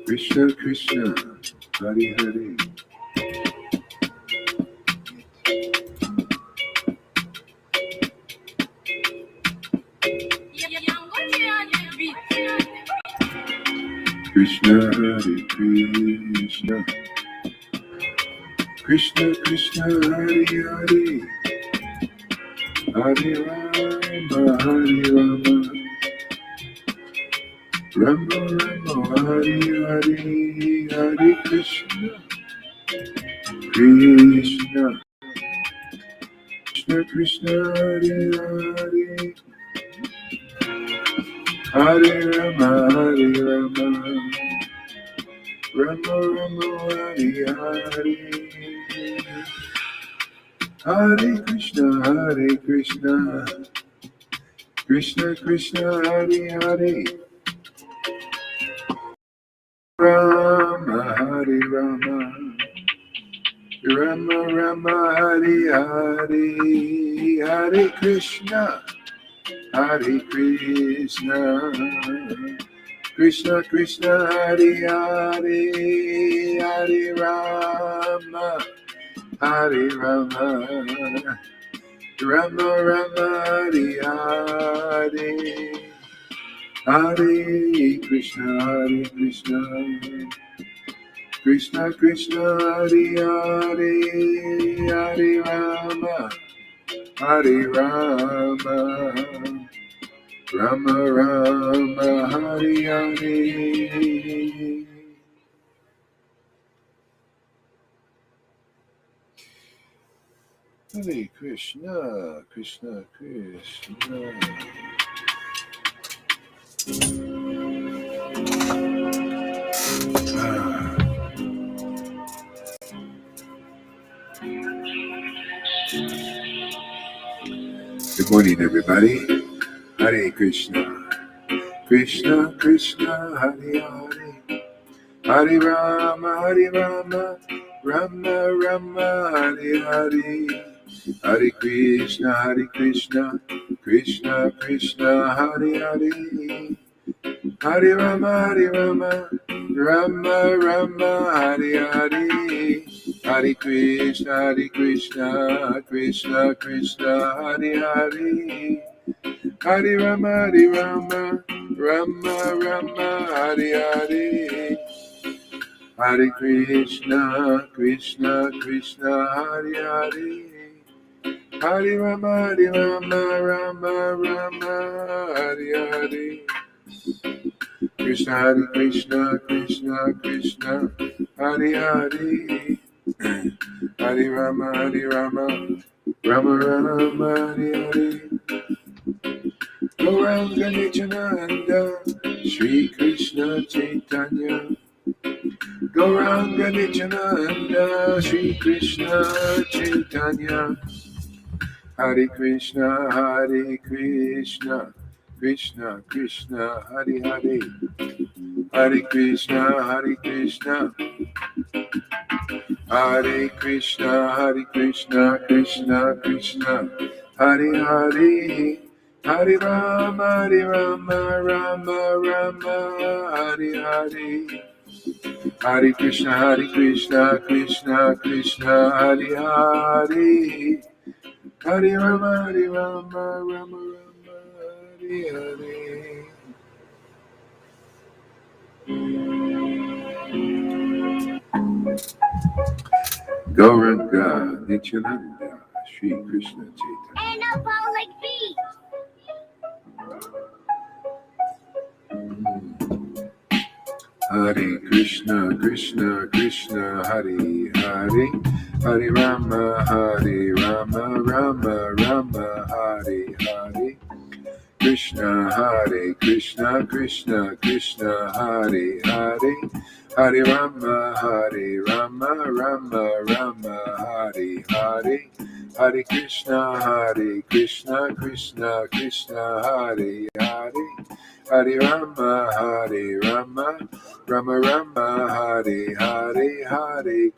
Krishna Krishna, Hare Hare. Krishna Hare Krishna, Krishna Krishna Hare Hare, Hare Rama Hare Rama, Rama Rama Hare Hare, Hare Krishna, Krishna Krishna Krishna Hare Hare, Hare Rama Hare Rama, Rama Rama Hare Hare, Hare Krishna Krishna Krishna Hare Hare, Rama Hare Rama, Rama Rama Hare Hare, Hare Krishna Krishna Krishna Hare Hare, Hare Rama Hare Rama, Rama Rama Hare Hare, Hare Krishna Krishna Krishna Hare Hare, Hare Rama Hare Rama, Rama Rama Hare Hare. Hare Krishna Krishna Krishna. Good morning, everybody. Hare Krishna, Krishna Krishna Hare Hare, Hare Rama Rama Rama Hare Hare, Hare Krishna Krishna Krishna Hare Hare, Hare Rama Rama Rama Hare Hare, Hare Krishna Krishna Krishna Hare Hare, Hare Rama Rama Rama Hare Hare, Hare Krishna Krishna Hare Hare, Hare Rama Rama Rama Hare Hare, Krishna Krishna Hare Hare, Hare Rama Rama Rama Hare Hare. Gauranga Nityananda, Shri Krishna Caitanya, Gauranga Nityananda, Shri Krishna Caitanya, Hare Krishna Krishna Krishna Hare Hare, Hare Krishna Hare Krishna Krishna Krishna Hare Hare, Hare Rama Rama Hare Hare, Hare Krishna Krishna Hare Hare, Hare Rama Rama Hare Hare. Gauranga Nityananda, Shri Krishna Chaitanya. And a ball like bees. Hare Krishna Hare Hare, Hare Rama Rama Rama Hare Hare, Krishna Krishna Hare Hare, Hare Rama Rama Rama Hare Hare, Hare Krishna Krishna Hare Hare, Hare Rama Rama Hare Hare, Hare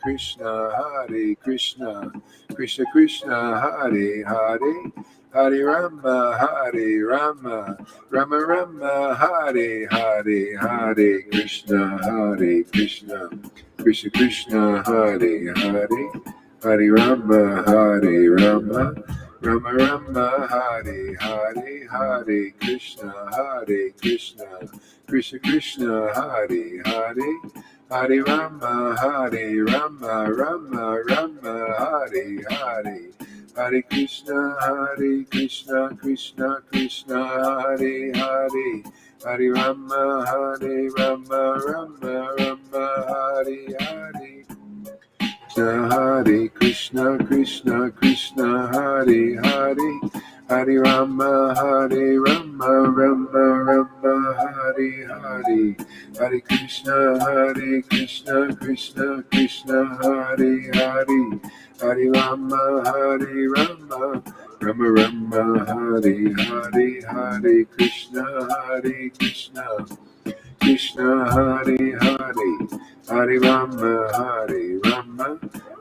Krishna Krishna Hare Hare, Hare Rama, Hare Rama, Rama Rama, Hare Hare, Hare Krishna, Hare Krishna, Krishna Krishna, Hare Hare, Hare Rama, Hare Rama, Rama Rama, Hare Hare, Hare Krishna, Krishna Krishna, Hare Hare, Hare Rama, Hare Rama, Rama Rama, Hare Hare, Hare Krishna, Krishna Krishna, Hare Hare, Hare Rama, Rama Rama, Hare Hare. Hare Krishna, Krishna Krishna, Hare Hare, Hare Rama, Rama Rama, Hare Hare, Hare Krishna, Krishna Krishna, Hare Hare, Hare Rama, Rama Rama, Hare Hare, Hare Krishna, Krishna Hare Hare, Hare Rama,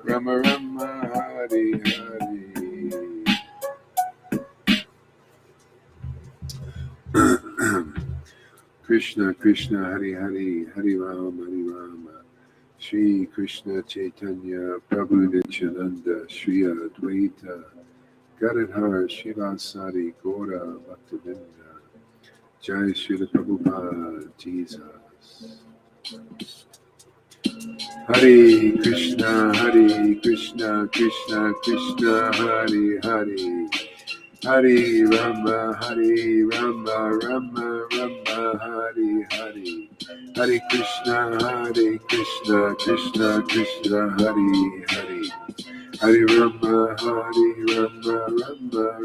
Rama Rama, Hare Hare. Krishna Krishna, Hare Hare, Hare Rama, Shri Krishna Chaitanya, Prabhu Nityananda, Shri Advaita, Gadadhar, Shivasari, Gaura, Bhaktivinda, Jai Srila Prabhupada, Jesus. Hare Krishna, Krishna Krishna, Hare Hare, Hare Rama, Rama Rama, Hare Hare, Hare Krishna, Krishna Krishna, Hare Hare, Hare Rama, Rama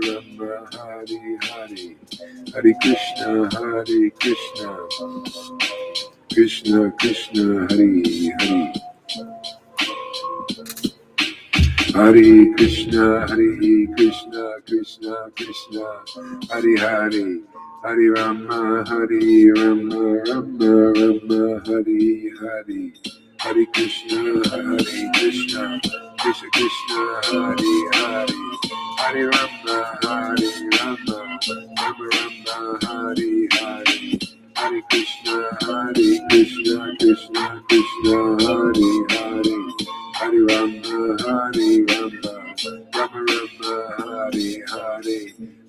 Rama, Hare Hare, Hare Krishna, Krishna Krishna, Hare Hare, Hare Krishna, Krishna Krishna, Hare Hare, Hare Rama, Rama Rama, Hare Hare, Hare Krishna, Krishna Krishna, Hare Hare, Hare Rama, Rama Rama, Hare Hare, Hare Krishna, Krishna Krishna, Hare Hare, Hare Rama, Rama Rama, Hare Hare,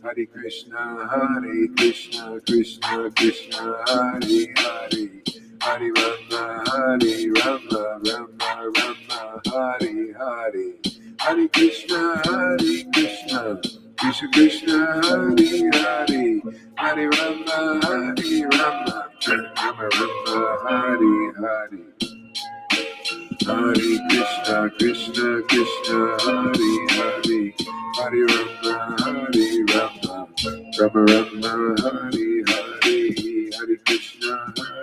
Hare Krishna, Krishna Krishna, Hare Hare, Hare Rama, Rama Rama, Hare Hare, Hare Krishna, Krishna Krishna, Hare Hare, Hare Rama, Rama Rama, Hare Hare, Hare Krishna, Krishna Krishna, Hare Hare, Hare Rama, Rama Rama, Hare Hare, Hare Krishna,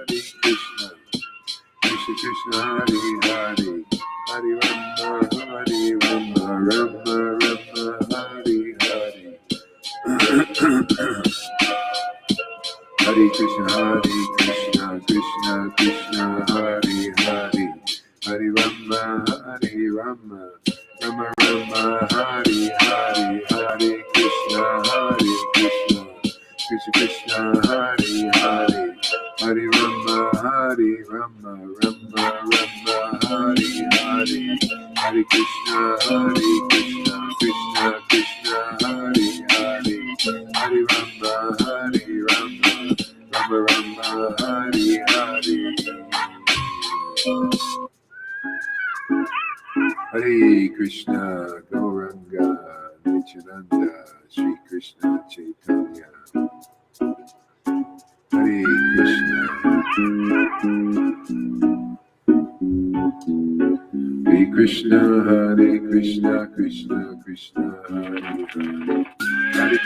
Krishna Krishna, Hare Hare, Hare Rama, Rama Rama, Hare Hare. Hare Krishna, Krishna Krishna, Hare Hare, Hare Rama, Rama Rama, Hare Hare, Hare Krishna, Krishna Krishna, Hare Hare, Hare Rama, Rama Rama, Hare Hare, Hare Krishna, Krishna Krishna, Hare Hare, Hare Rama, Rama Rama, Hare Hare. Hare Krishna, Gauranga, Nityananda, Shri Krishna Chaitanya. Hare Krishna. Hare Krishna, Krishna Krishna, Hare Hare. Hare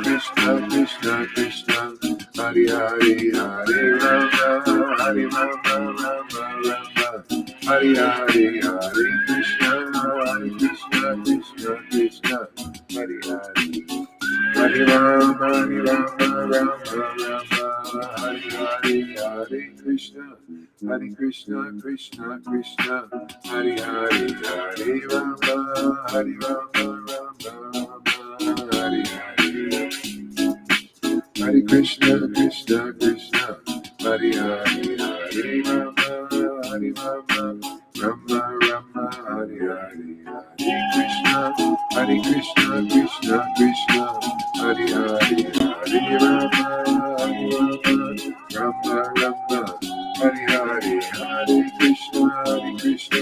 Krishna, Krishna, Hare Hare, Hare Rama, Rama Rama, Hare Hare, Hare Krishna, Krishna, Hare Hare, Hare Rama, Rama Rama, Hare Hare, Hare Krishna, Krishna, Hare Hare, Hare Rama, Rama Rama, Hare Hare. Hare Krishna, Krishna Krishna, Hare Hare, Hare Rama, Hare Rama, Rama Rama, Hare Hare. Hare Krishna, Krishna Krishna, Hare Hare, Hare Rama, Hare Rama, Rama Rama, Hare Hare. Hare Krishna, Krishna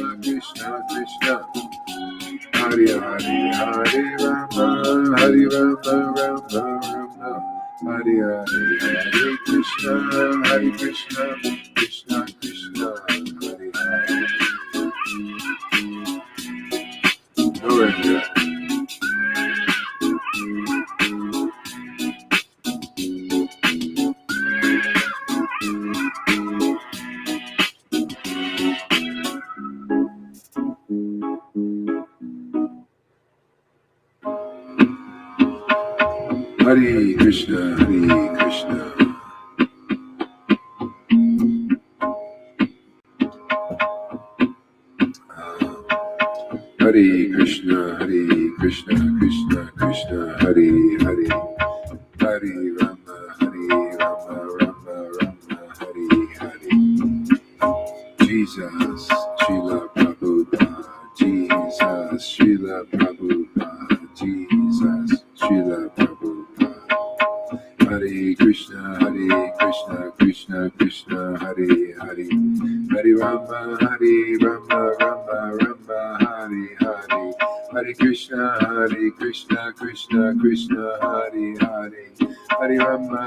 Krishna, Hare Hare, Hare Rama, Hare Rama, Rama Rama, Hare Hare. Hare Krishna, Krishna Krishna, Hare Hare. Surrender. Hare Krishna, Hare Krishna. Hare Krishna, Krishna Krishna, Hare Hare. Hare Rama, Rama Rama, Hare Hare. Jesus, Srila Prabhupada. Jesus, Srila Prabhupada. Jesus, Srila Prabhupada. Hare Krishna, Krishna Krishna, Hare Hare. Hare Rama, Rama Rama, Hare Hare. Hare Krishna, Krishna Krishna, Hare Hare. Hare Rama,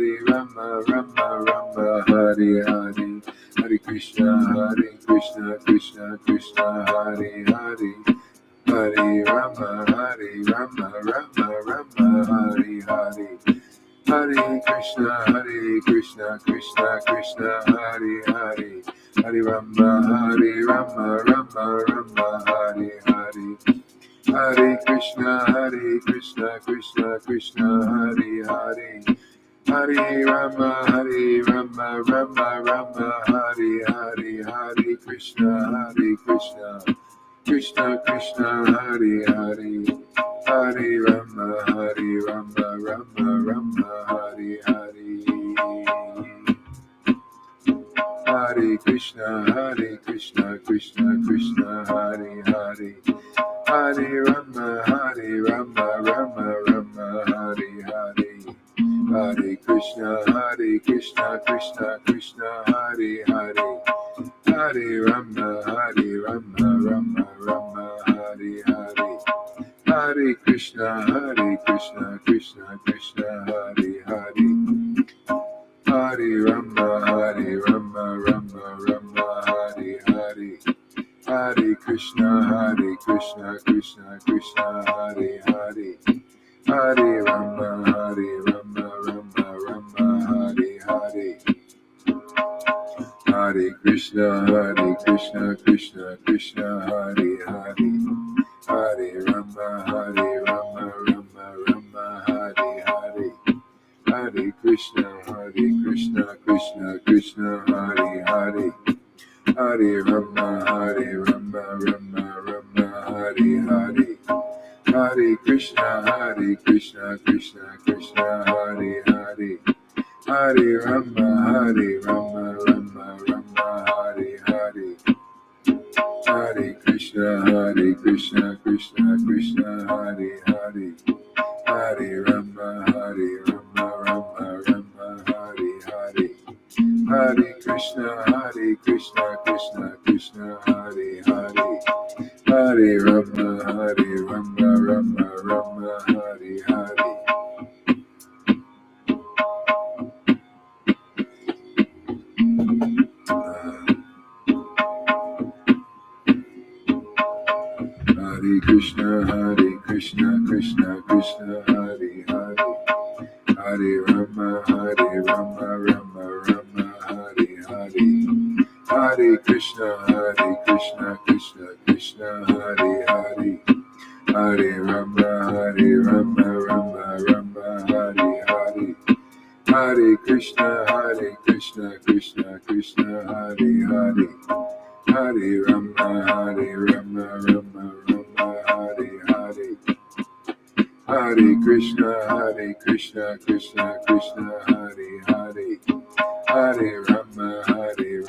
Rama Rama, Hare Hare. Hare Krishna, Krishna Krishna, Hare Hare. Hare Rama, Rama Rama, Hare Hare. Hare Krishna, Krishna Krishna, Hare Hare. Hare Rama, Rama Rama, Hare Hare. Hare Krishna, Krishna Krishna, Hare Hare. Hare Rama, Rama Rama, Hare Hare. Hare Krishna, Krishna Krishna, Hare Hare. Hare Rama, Rama Rama, Hare Hare. Hare Krishna, Krishna Krishna, Hare Hare. Hare Rama, Rama Rama, Hare Hare. Hare Krishna, Krishna Krishna, Hare Hare. Hare Rama, Rama Rama, Hare Hare. Hare Krishna, Krishna Krishna, Hare Hare. Hare Rama, Rama Rama, Hare Hare. Hare Krishna, Krishna Krishna, Hare Hare. Hare Rama, Rama Rama, Hare Hare. Hare Krishna, Krishna Krishna, Hare Hare. Hare Rama, Rama Rama, Hare Hare. Hare Krishna, Krishna Krishna, Hare Hare. Hare Rama, Rama Rama, Hare Hare. Hare Krishna, Krishna Krishna, Hare Hare. Hare Rama, Rama Rama, Hare Hare. Hare Krishna, Krishna Krishna, Hare Hare. Hare Rama, Rama Rama, Hare Hare. Hare Krishna, Krishna Krishna, Hare Hare. Hare Rama, Rama Rama, Hare Hare. Hare Krishna, Krishna Krishna, Hare Hare. Hare Rama, Rama Rama, Hare Hare. Hare Krishna, Krishna Krishna, Hare Hare. Hare Rama, Rama Rama, Hare Hare. Hare Krishna, Krishna Krishna, Hare Hare. Hare Rama, Rama Rama, Hare Hare. Hare Krishna, Krishna Krishna, Hare Hare, Hare Rama, Rama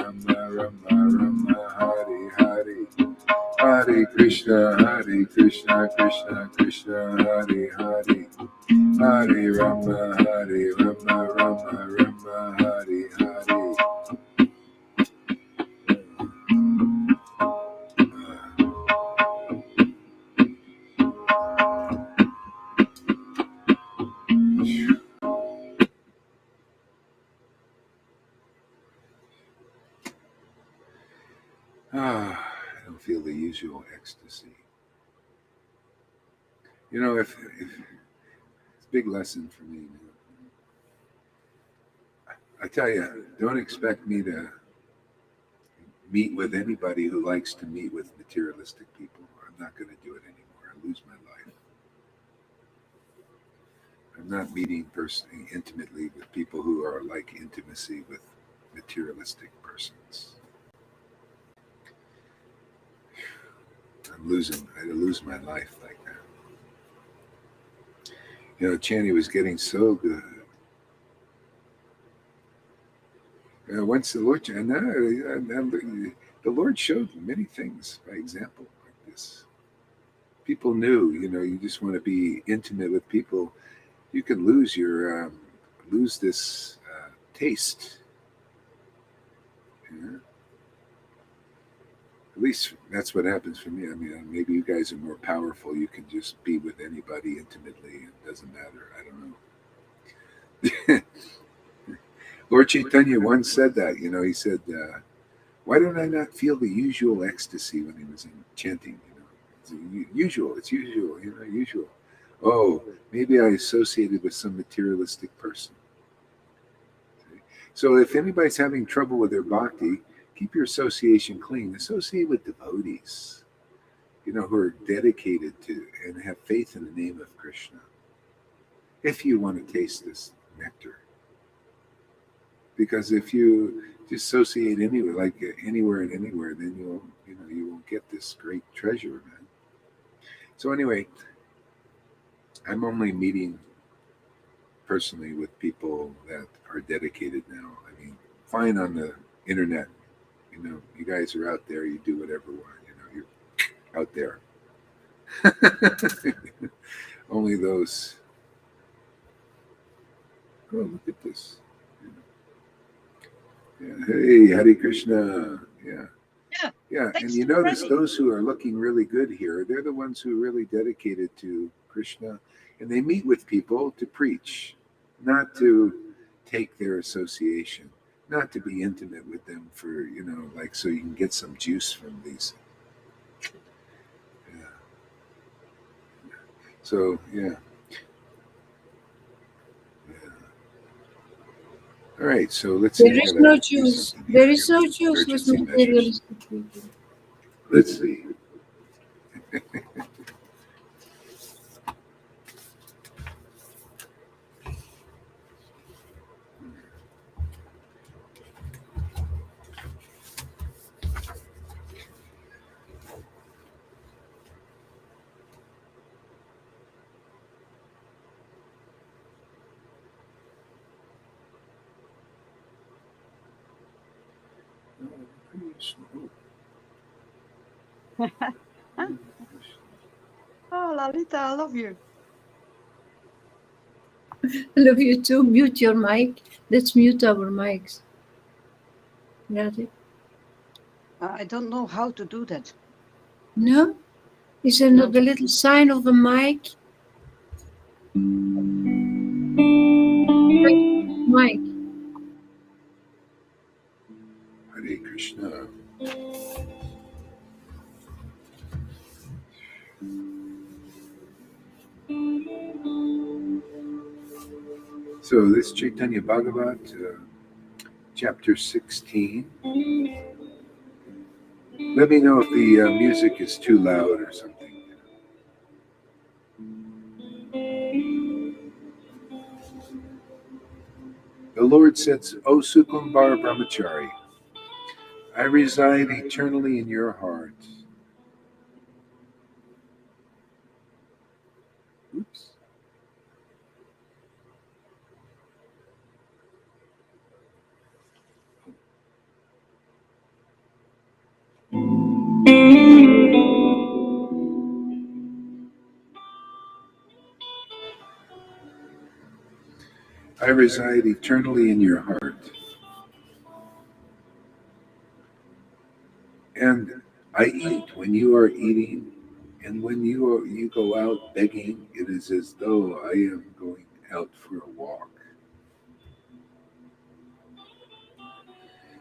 Rama, Hare Hare, Hare Krishna, Krishna Krishna, Hare Hare, Hare Rama, Rama Hare Hare. I don't feel the usual ecstasy. You know, if it's a big lesson for me. I tell you, don't expect me to meet with anybody who likes to meet with materialistic people. I'm not going to do it anymore. I lose my life. I'm not meeting personally, intimately with people who are like intimacy with materialistic persons. I lose my life like that. You know, Channy was getting so good. Once the Lord, the Lord showed many things by example like this. People knew, you know, you just want to be intimate with people. You can lose this taste. Yeah. At least that's what happens for me. I mean, maybe you guys are more powerful. You can just be with anybody intimately. It doesn't matter. I don't know. Lord Caitanya once said that. You know, he said, "Why don't I not feel the usual ecstasy when he was chanting? You know, it's usual. It's usual. You know, usual. Oh, maybe I associated with some materialistic person." So if anybody's having trouble with their bhakti, keep your association clean. Associate with devotees, you know, who are dedicated to and have faith in the name of Krishna. If you want to taste this nectar, because if you dissociate anywhere and anywhere, then you won't get this great treasure, man. So anyway, I'm only meeting personally with people that are dedicated now. I mean, fine on the internet. You know, you guys are out there. You do whatever you want. You know, you're out there. Only those. Oh, look at this. Yeah. Hey, Hare Krishna. Yeah. Yeah. And you notice those who are looking really good here, they're the ones who are really dedicated to Krishna. And they meet with people to preach, not to take their association, not to be intimate with them for, you know, like so you can get some juice from these. Yeah. So, yeah. All right, so let's see. There is no juice. There is no juice with materialistic people. Let's see. Oh, Lalita, I love you. I love you too. Mute your mic. Let's mute our mics. Radhe? I don't know how to do that. No? Is there not a little sign of a mic? Mic. Hare Krishna. So this Chaitanya Bhagavat, chapter 16. Let me know if the music is too loud or something. The Lord says, O Sukumbara Brahmachari, I reside eternally in your heart. Oops. I reside eternally in your heart. And I eat when you are eating, and when you go out begging, it is as though I am going out for a walk.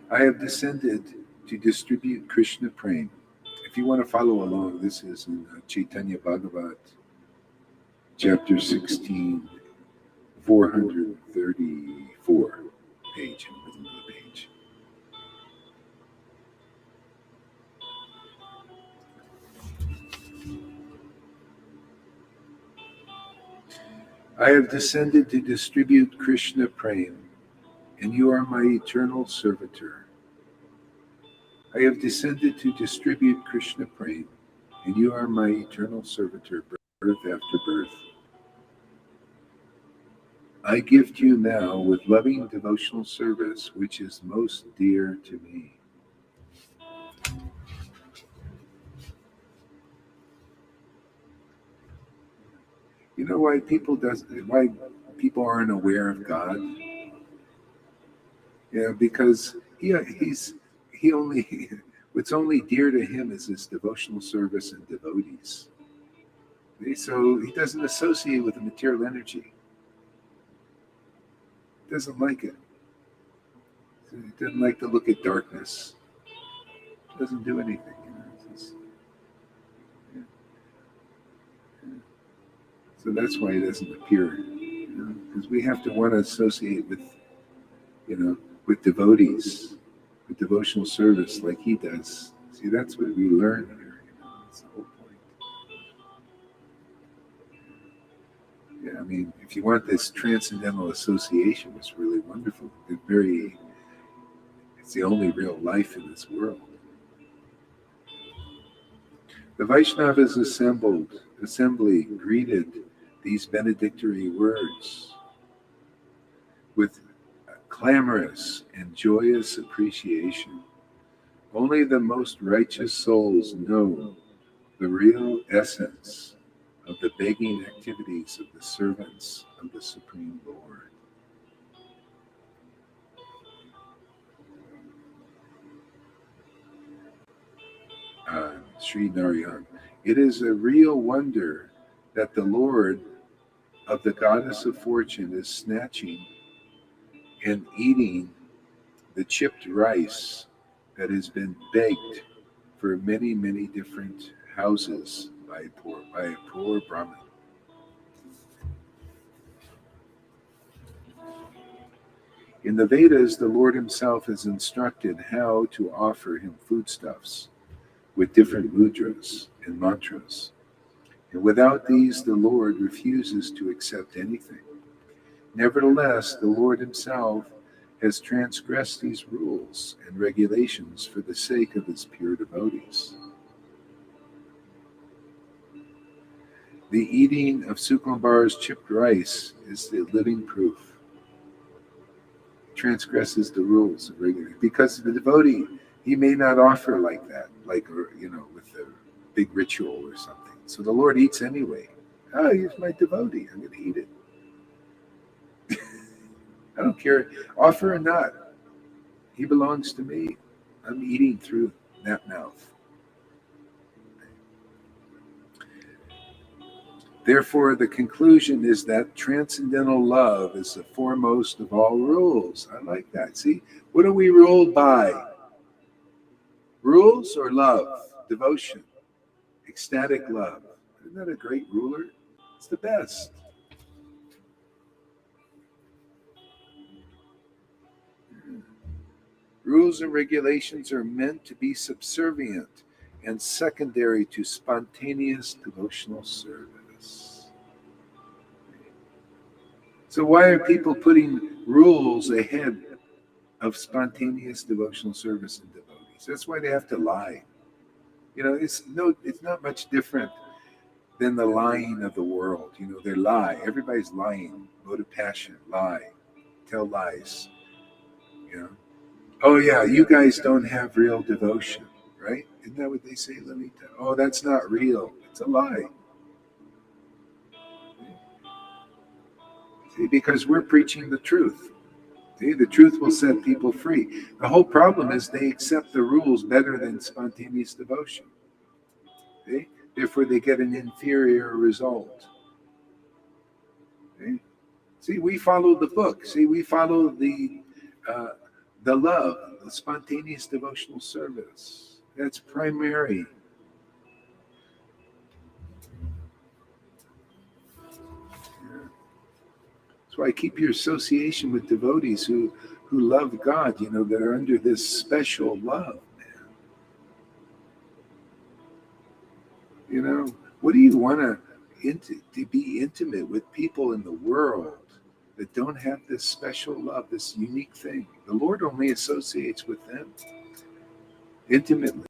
I have descended to distribute Krishna prema. If you want to follow along, this is in Caitanya Bhagavat, chapter 16, 434 page, in the middle of the page. I have descended to distribute Krishna prema, and you are my eternal servitor. I have descended to distribute Krishna prema, and you are my eternal servitor, birth after birth. I gift you now with loving devotional service, which is most dear to me. You know why people aren't aware of God? Yeah, because he only what's only dear to him is his devotional service and devotees. So he doesn't associate with the material energy. He doesn't like it. So he doesn't like to look at darkness. He doesn't do anything. So that's why he doesn't appear. Because we have to want to associate with, with devotees, with devotional service like he does. See, that's what we learn here. That's the whole point. Yeah, I mean, if you want this transcendental association, it's really wonderful. It's the only real life in this world. The Vaishnavas assembly greeted these benedictory words with clamorous and joyous appreciation. Only the most righteous souls know the real essence of the begging activities of the servants of the Supreme Lord. Sri Narayan. It is a real wonder that the Lord of the goddess of fortune is snatching and eating the chipped rice that has been begged for many, many different houses by a poor Brahmin. In the Vedas, the Lord himself has instructed how to offer him foodstuffs with different mudras and mantras. And without these, the Lord refuses to accept anything. Nevertheless, the Lord himself has transgressed these rules and regulations for the sake of his pure devotees. The eating of Sukumbar's chipped rice is the living proof. It transgresses the rules of regulation. Because the devotee, he may not offer like that, with a big ritual or something. So the Lord eats anyway. Oh, he's my devotee. I'm going to eat it. I don't care, offer or not. He belongs to me. I'm eating through that mouth. Therefore, the conclusion is that transcendental love is the foremost of all rules. I like that. See, what are we ruled by? Rules or love? Devotion. Ecstatic love. Isn't that a great ruler? It's the best. Rules and regulations are meant to be subservient and secondary to spontaneous devotional service. So why are people putting rules ahead of spontaneous devotional service and devotees? That's why they have to lie. It's not much different than the lying of the world. They lie. Everybody's lying. Go to passion, lie, tell lies. Oh yeah, you guys don't have real devotion, right? Isn't that what they say, Lalita? Oh, that's not real. It's a lie. See, because we're preaching the truth. See, the truth will set people free. The whole problem is they accept the rules better than spontaneous devotion. See? Therefore, they get an inferior result. See? See, we follow the book. See, we follow the love, the spontaneous devotional service. That's primary. That's why keep your association with devotees who love God, that are under this special love, man. What do you want to be intimate with people in the world that don't have this special love, this unique thing? The Lord only associates with them intimately,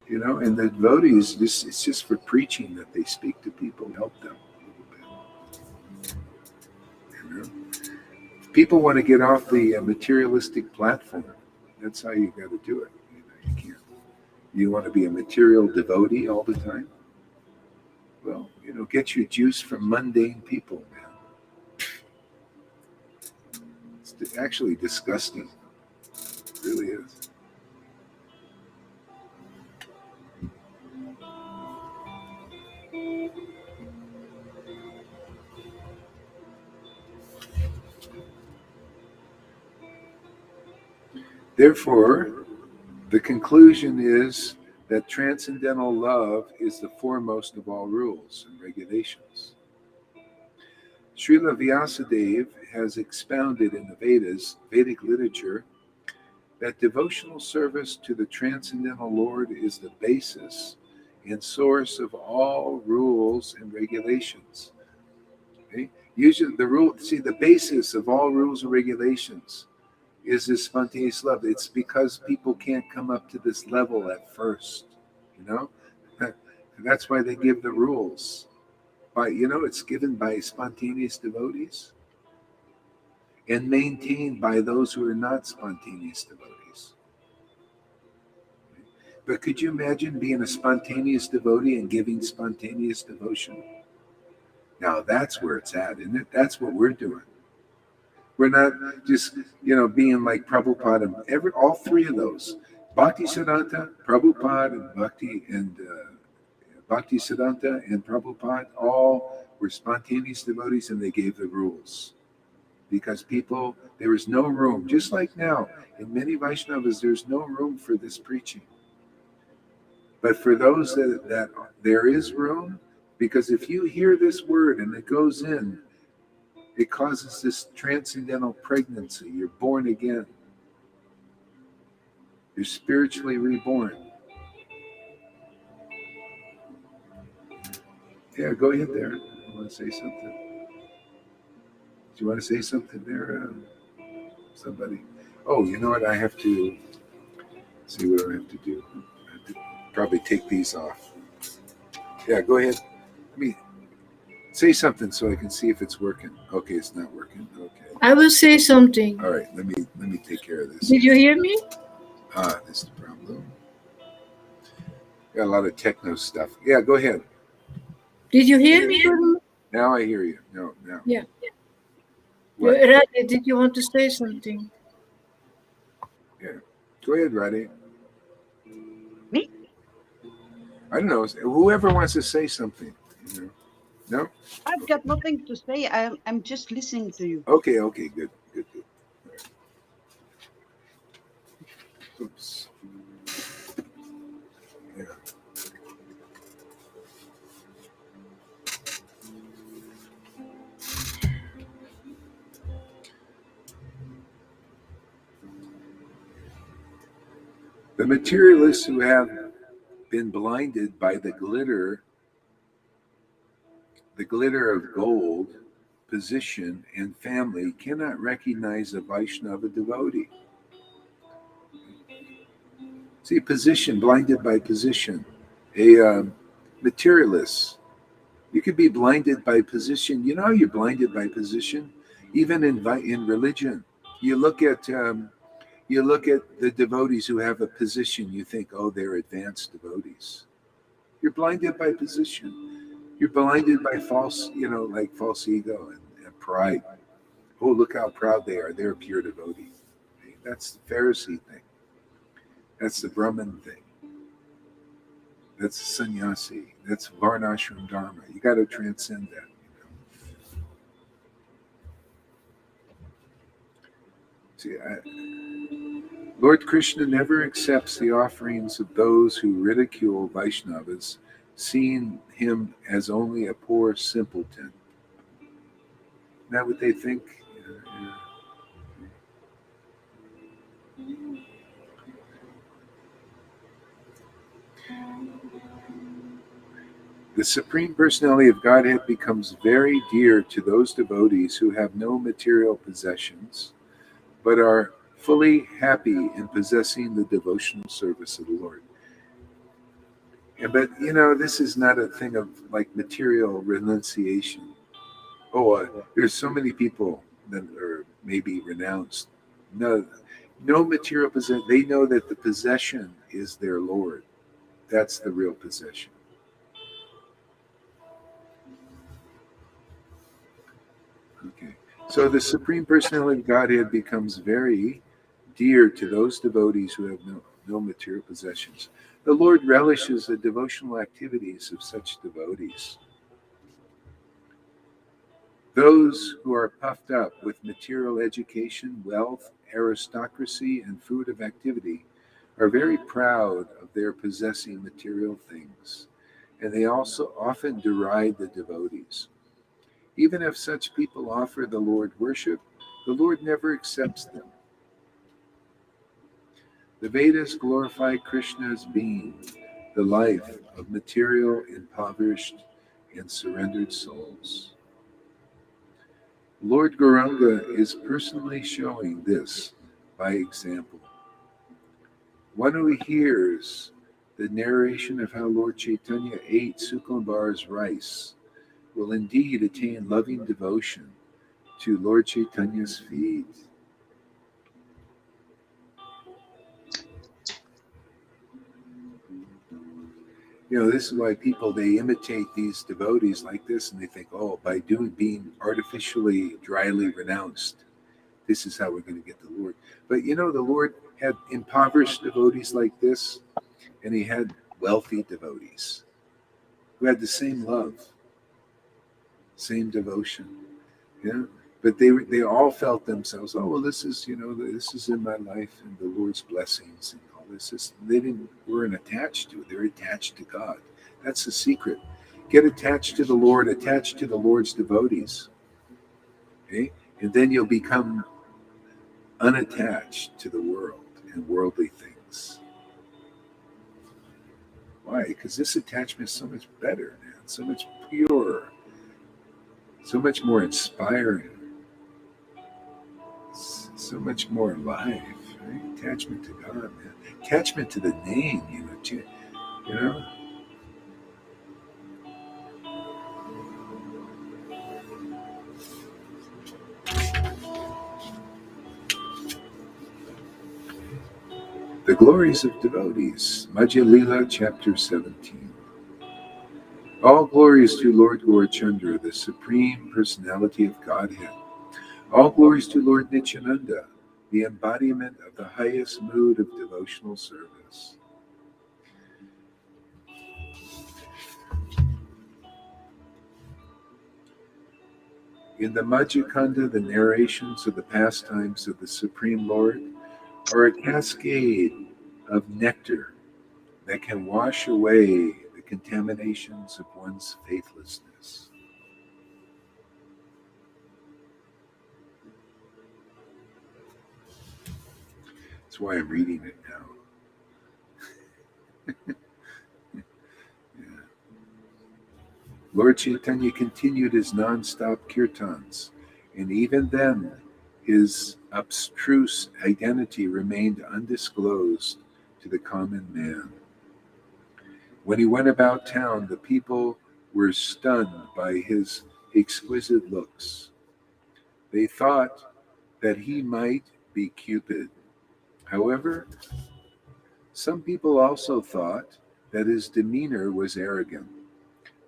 and the devotees, it's just for preaching that they speak to people, help them a little bit. If people want to get off the materialistic platform, that's how you got to do it. You can't. You want to be a material devotee all the time? Well, get your juice from mundane people, man. It's actually disgusting. It really is. Therefore, the conclusion is that transcendental love is the foremost of all rules and regulations. Srila Vyasadeva has expounded in the Vedas, Vedic literature, that devotional service to the transcendental Lord is the basis and source of all rules and regulations. Okay? Usually the basis of all rules and regulations is this spontaneous love. It's because people can't come up to this level at first, That's why they give the rules. It's given by spontaneous devotees and maintained by those who are not spontaneous devotees. But could you imagine being a spontaneous devotee and giving spontaneous devotion? Now that's where it's at, isn't it? That's what we're doing. We're not just, being like Prabhupada and all three of those. Bhaktisiddhanta, Prabhupada, and Bhaktisiddhanta and Prabhupada all were spontaneous devotees, and they gave the rules. Because there was no room, just like now, in many Vaishnavas, there's no room for this preaching. But for those that there is room, because if you hear this word and it goes in, it causes this transcendental pregnancy. You're born again. You're spiritually reborn. Yeah, go ahead there. You want to say something? Do you want to say something there, somebody? Oh, you know what? I have to see what I have to do. I have to probably take these off. Yeah, go ahead. Let me say something so I can see if it's working. Okay, it's not working. Okay. I will say something. All right, let me take care of this. Did you hear me? That's the problem. Got a lot of techno stuff. Yeah, go ahead. Did you hear me? Now I hear you. No, now. Yeah. What? Radhe, did you want to say something? Yeah. Go ahead, Radhe. Me? I don't know. Whoever wants to say something. No? I've got nothing to say. I'm just listening to you. Okay, good. All right. Oops. Yeah. The materialists who have been blinded by the glitter of gold, position, and family cannot recognize a Vaishnava devotee. See, position, blinded by position. A materialist. You could be blinded by position. You know how you're blinded by position? Even in religion. You look at the devotees who have a position, you think, oh, they're advanced devotees. You're blinded by position. You're blinded by false ego and pride. Oh, look how proud they are. They're a pure devotee. That's the Pharisee thing. That's the Brahmin thing. That's the sannyasi. That's varnashram dharma. You got to transcend that. See, Lord Krishna never accepts the offerings of those who ridicule Vaishnavas, seeing him as only a poor simpleton. Isn't that what they think? Yeah. The Supreme Personality of Godhead becomes very dear to those devotees who have no material possessions, but are fully happy in possessing the devotional service of the Lord. But this is not a thing of like material renunciation. Oh, there's so many people that are maybe renounced. No material possession. They know that the possession is their Lord. That's the real possession. Okay. So the Supreme Personality of Godhead becomes very dear to those devotees who have no material possessions. The Lord relishes the devotional activities of such devotees. Those who are puffed up with material education, wealth, aristocracy, and fruit of activity are very proud of their possessing material things, and they also often deride the devotees. Even if such people offer the Lord worship, the Lord never accepts them. The Vedas glorify Krishna as being the life of material, impoverished, and surrendered souls. Lord Gauranga is personally showing this by example. One who hears the narration of how Lord Chaitanya ate Sukumbara's rice will indeed attain loving devotion to Lord Chaitanya's feet. This is why people, they imitate these devotees like this, and they think, oh, by being artificially dryly renounced, this is how we're going to get the Lord. But the Lord had impoverished devotees like this, and he had wealthy devotees who had the same love, same devotion. Yeah. But they all felt themselves, oh well, this is in my life and the Lord's blessings and all this. They weren't attached to it. They're attached to God. That's the secret. Get attached to the Lord, attached to the Lord's devotees. Okay? And then you'll become unattached to the world and worldly things. Why? Because this attachment is so much better, man. So much purer. So much more inspiring. So much more alive, right? Attachment to God, man. Attachment to the name, you know. The glories of devotees, Madhya Lila, chapter 17. All glories to Lord Gaurachandra, the Supreme Personality of Godhead. All glories to Lord Nityananda, the embodiment of the highest mood of devotional service. In the Madhya Kanda, the narrations of the pastimes of the Supreme Lord are a cascade of nectar that can wash away the contaminations of one's faithlessness. That's why I'm reading it now. Yeah. Lord Chaitanya continued his non-stop kirtans, and even then his abstruse identity remained undisclosed to the common man. When he went about town, the people were stunned by his exquisite looks. They thought that he might be Cupid. However, some people also thought that his demeanor was arrogant.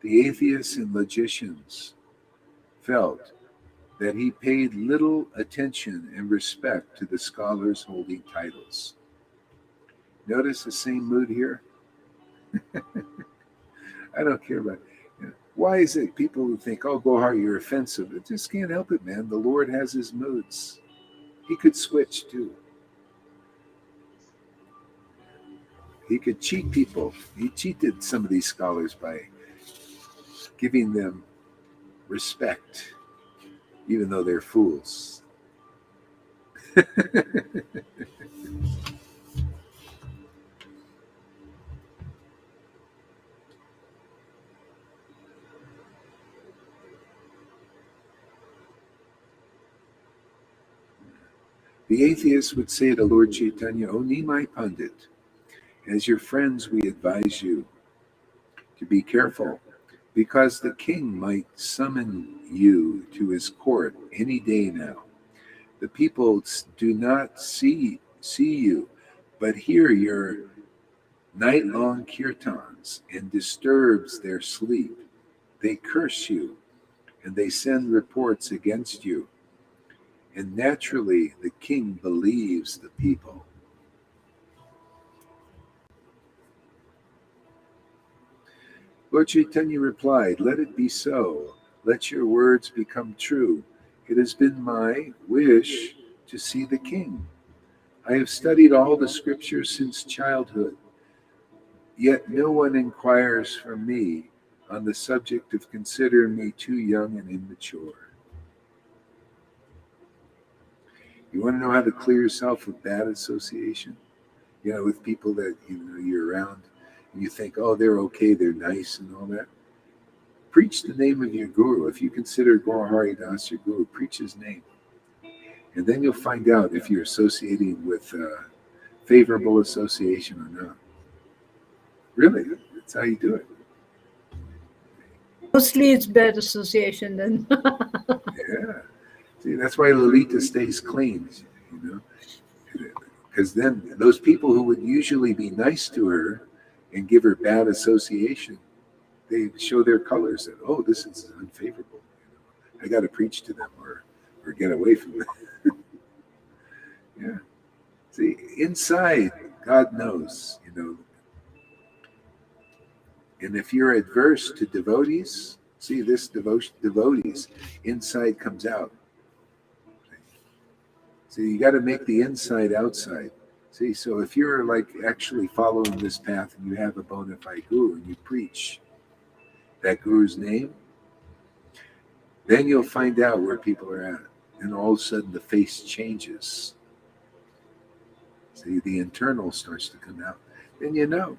The atheists and logicians felt that he paid little attention and respect to the scholars holding titles. Notice the same mood here? I don't care about it. Why is it people who think, oh, Gohar, you're offensive? It just can't help it, man. The Lord has his moods. He could switch too. He could cheat people. He cheated some of these scholars by giving them respect, even though they're fools. The atheist would say to Lord Chaitanya, O Nimai Pandit, as your friends, we advise you to be careful, because the king might summon you to his court any day now. The people do not see you, but hear your night-long kirtans and disturbs their sleep. They curse you, and they send reports against you. And naturally, the king believes the people. Lord Chaitanya replied, let it be so. Let your words become true. It has been my wish to see the king. I have studied all the scriptures since childhood, yet no one inquires from me on the subject of considering me too young and immature. You want to know how to clear yourself of bad association? With people that you're around and you think, oh, they're okay, they're nice and all that. Preach the name of your guru. If you consider Gaur Hari Das your guru, preach his name. And then you'll find out if you're associating with favorable association or not. Really, that's how you do it. Mostly it's bad association then. Yeah. See, that's why Lalita stays clean, because then those people who would usually be nice to her and give her bad association, they show their colors that, oh, this is unfavorable. I got to preach to them or get away from them. Yeah. See, inside, God knows, And if you're adverse to devotees, see, this devotees, inside comes out. See, you got to make the inside outside. See, so if you're like actually following this path and you have a bona fide guru and you preach that guru's name, then you'll find out where people are at. And all of a sudden the face changes. See, the internal starts to come out. Then you know.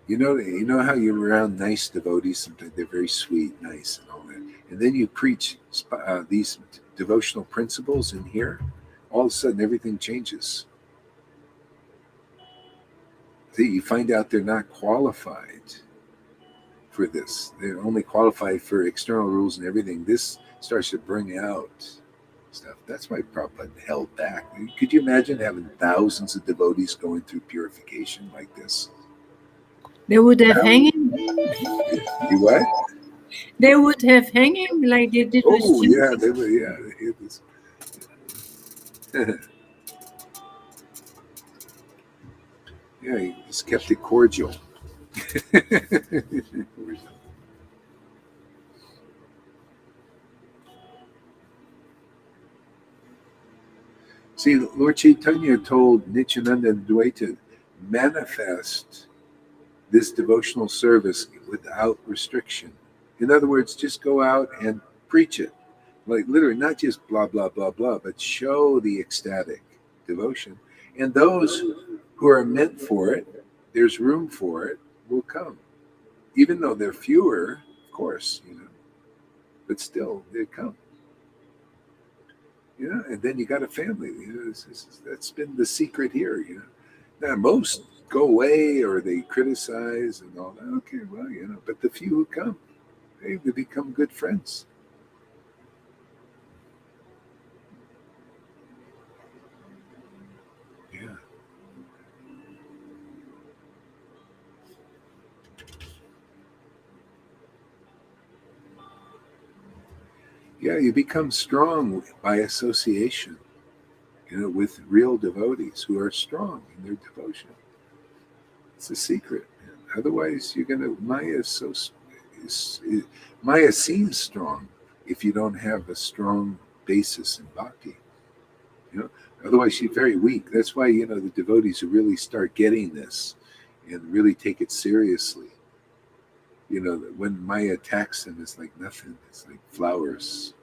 You know how you're around nice devotees, sometimes they're very sweet, nice, and all that. And then you preach these devotional principles in here, all of a sudden everything changes. See, you find out they're not qualified for this. They're only qualified for external rules and everything. This starts to bring out stuff. That's why Prabhupada held back. Could you imagine having thousands of devotees going through purification like this? They would have hanging. You what? They would have hanging like they did with Oh, Jesus. yeah, they were, yeah. It was. Yeah, he just kept it cordial. See, Lord Chaitanya told Nityananda and Dvaita, manifest this devotional service without restriction. In other words, just go out and preach it. Like literally, not just blah, blah, blah, blah, but show the ecstatic devotion. And those who are meant for it, there's room for it, will come. Even though they're fewer, of course, but still, they come. And then you got a family. That's been the secret here. Now most go away or they criticize and all that. Okay, well, but the few who come, they become good friends. Yeah. Yeah, you become strong by association, with real devotees who are strong in their devotion. It's a secret. Man. Otherwise, you're gonna is, Maya seems strong if you don't have a strong basis in bhakti. You know, otherwise she's very weak. That's why the devotees who really start getting this and really take it seriously. When Maya attacks them, it's like nothing. It's like flowers,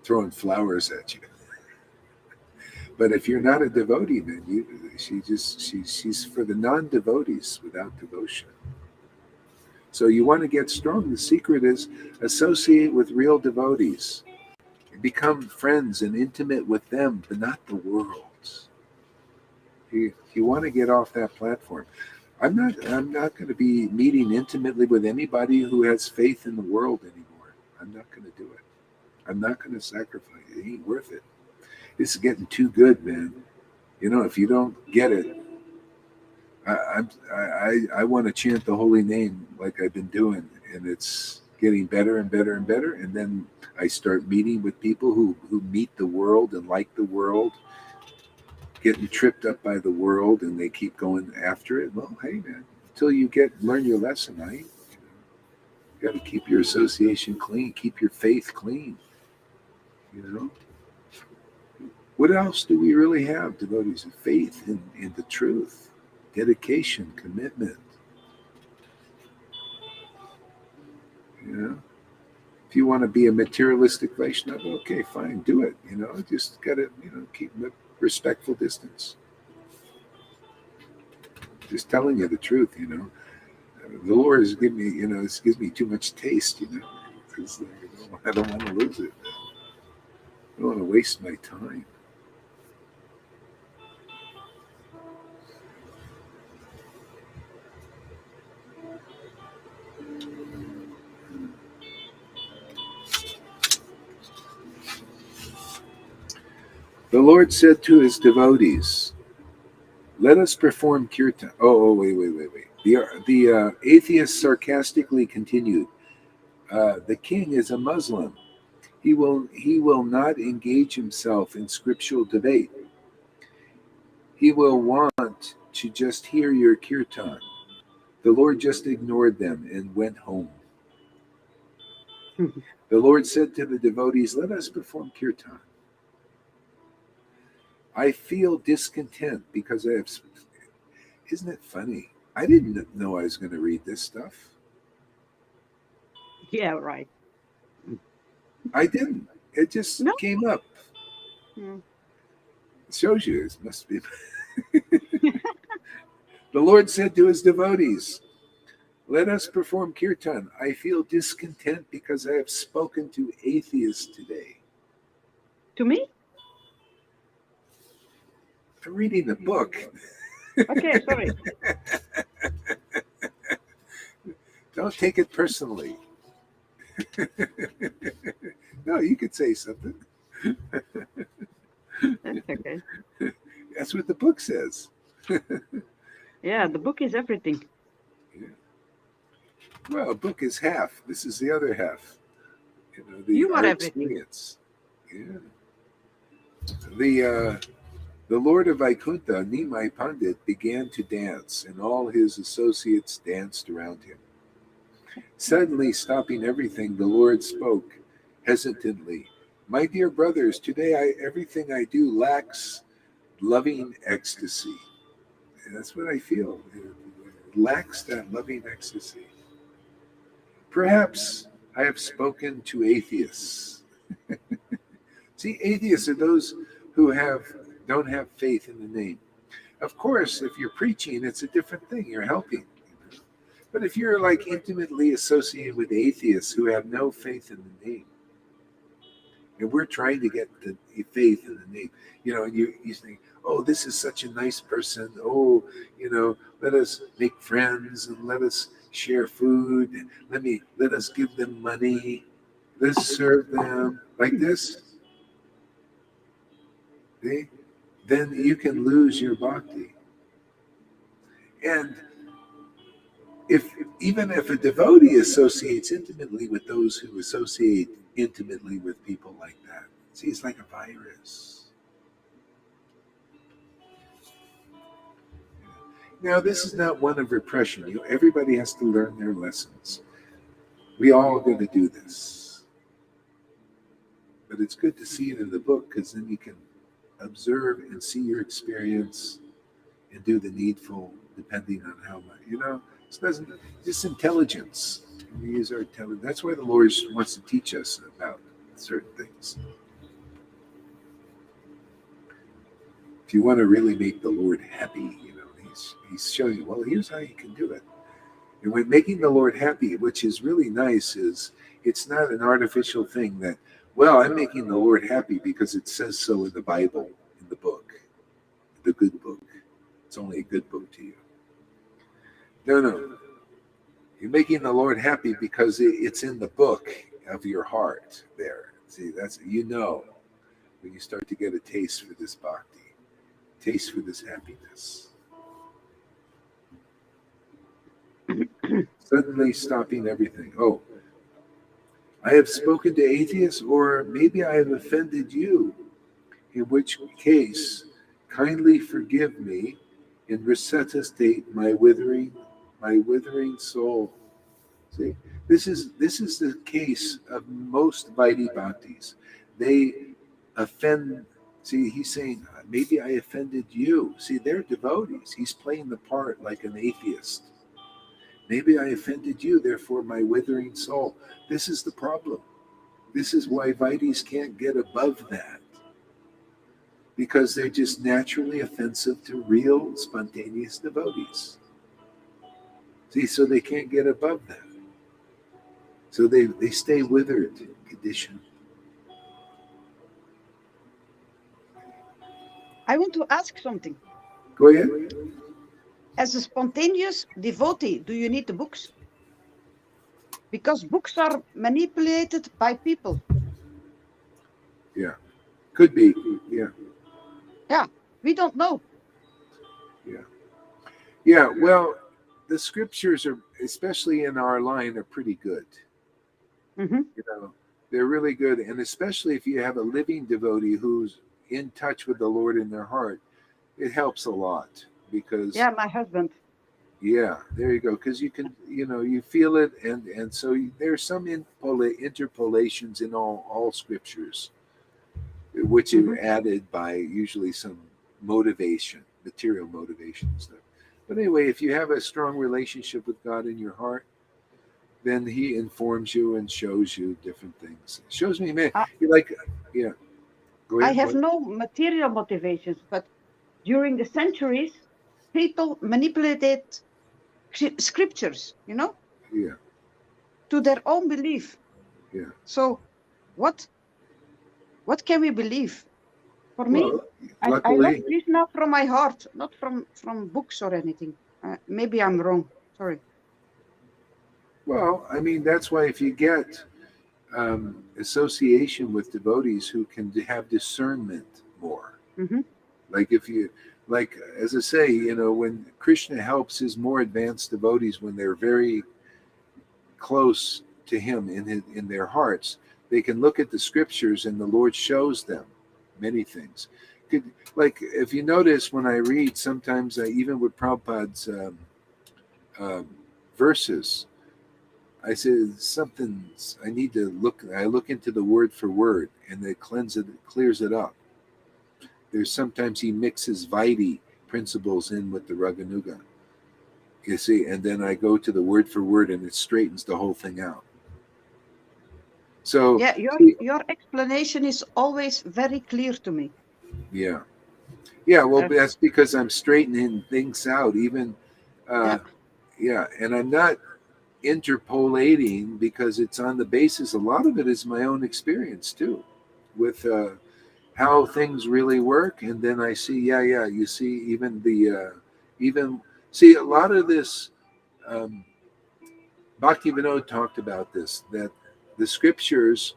throwing flowers at you. But if you're not a devotee, then she's for the non-devotees without devotion. So you want to get strong. The secret is associate with real devotees, become friends and intimate with them, but not the world. You want to get off that platform. I'm not going to be meeting intimately with anybody who has faith in the world anymore. I'm not going to do it. I'm not going to sacrifice. It ain't worth it. This is getting too good, man. If you don't get it, I want to chant the holy name like I've been doing, and it's getting better and better and better. And then I start meeting with people who meet the world and like the world, getting tripped up by the world, and they keep going after it. Well, hey, man, until you learn your lesson, right? You got to keep your association clean, keep your faith clean. What else do we really have, devotees of faith in the truth, dedication, commitment? If you want to be a materialistic Vaishnava, okay, fine, do it. Just got to, keep a respectful distance. Just telling you the truth. The Lord has given me, this gives me too much taste. Because I don't want to lose it. I don't want to waste my time. The Lord said to his devotees, "Let us perform kirtan." Oh, wait. The atheist sarcastically continued, "The king is a Muslim. He will not engage himself in scriptural debate. He will want to just hear your kirtan." The Lord just ignored them and went home. The Lord said to the devotees, "Let us perform kirtan. I feel discontent because I have." Isn't it funny? I didn't know I was going to read this stuff. Yeah, right. I didn't. It just No. came up. Mm. It shows you it must be. The Lord said to his devotees, "Let us perform kirtan. I feel discontent because I have spoken to atheists today." To me? I'm reading the book. Okay, sorry. Don't take it personally. No, you could say something. That's okay. That's what the book says. Yeah, the book is everything. Yeah. Well, a book is half. This is the other half. You are our everything. experience. Yeah. The Lord of Vaikuntha, Nimai Pandit, began to dance, and all his associates danced around him. Suddenly, stopping everything, the Lord spoke hesitantly. "My dear brothers, today everything I do lacks loving ecstasy." And that's what I feel. It lacks that loving ecstasy. "Perhaps I have spoken to atheists." See, atheists are those who don't have faith in the name. Of course, if you're preaching, it's a different thing. You're helping. But if you're like intimately associated with atheists who have no faith in the name, and we're trying to get the faith in the name, and you think, "Oh, this is such a nice person. Oh, let us make friends and let us share food. And let us give them money. Let's serve them like this." See? Then you can lose your bhakti. And even if a devotee associates intimately with those who associate intimately with people like that, see, it's like a virus. Now, this is not one of repression. Everybody has to learn their lessons. We all are going to do this. But it's good to see it in the book, because then you can observe and see your experience and do the needful, depending on how much. It doesn't, just intelligence. We use our intelligence. That's why the Lord wants to teach us about certain things. If you want to really make the Lord happy, he's showing you, well, here's how you can do it. And when making the Lord happy, which is really nice, is it's not an artificial thing that, well, I'm making the Lord happy because it says so in the Bible, in the book, the good book. It's only a good book to you. No. You're making the Lord happy because it's in the book of your heart there. See, that's, when you start to get a taste for this bhakti, taste for this happiness. Suddenly stopping everything. Oh, I have spoken to atheists, or maybe I have offended you, in which case, kindly forgive me and resuscitate my withering soul. See, this is the case of most Vaidhi Bhaktis. They offend. See, he's saying, maybe I offended you. See, they're devotees. He's playing the part like an atheist. Maybe I offended you, therefore my withering soul. This is the problem. This is why Vaidhis can't get above that. Because they're just naturally offensive to real, spontaneous devotees. See, so they can't get above that. So they stay withered, conditioned. I want to ask something. Go ahead. As a spontaneous devotee, do you need the books? Because books are manipulated by people. Yeah. Could be. Yeah. Yeah, we don't know. Yeah. Yeah, well, the scriptures are, especially in our line, are pretty good. Mm-hmm. They're really good. And especially if you have a living devotee who's in touch with the Lord in their heart, it helps a lot. Because Yeah, my husband. yeah, there you go. Because you can, you feel it, and so there's some interpolations in all scriptures, which are added by usually some motivation, material motivation and stuff. But anyway, if you have a strong relationship with God in your heart, then He informs you and shows you different things. Shows me, man, I, you like, yeah. Go I ahead. have What? no material motivations, but during the centuries, people manipulated scriptures, Yeah, to their own belief. yeah. So what can we believe? For me, Well, I love luckily, Krishna from my heart, not from books or anything. Maybe I'm wrong. Sorry. well, I mean, that's why if you get association with devotees who can have discernment more, Mm-hmm. like if you, like as I say, when Krishna helps his more advanced devotees, when they're very close to him in their hearts, they can look at the scriptures and the Lord shows them many things. Like if you notice when I read, sometimes even with Prabhupada's um, verses, I said something I need to look. I look into the word for word, and it clears it up. There's sometimes he mixes Vaidhi principles in with the Raganuga. You see, and then I go to the word for word, and it straightens the whole thing out. So, Yeah, see, your explanation is always very clear to me. yeah, yeah. Well, Uh, that's because I'm straightening things out. Even, yeah. yeah, and I'm not interpolating because it's on the basis. A lot of it is my own experience too, with how things really work, and then I see, yeah. You see, even see a lot of this. Um, Bhakti Vinod talked about this, that the scriptures,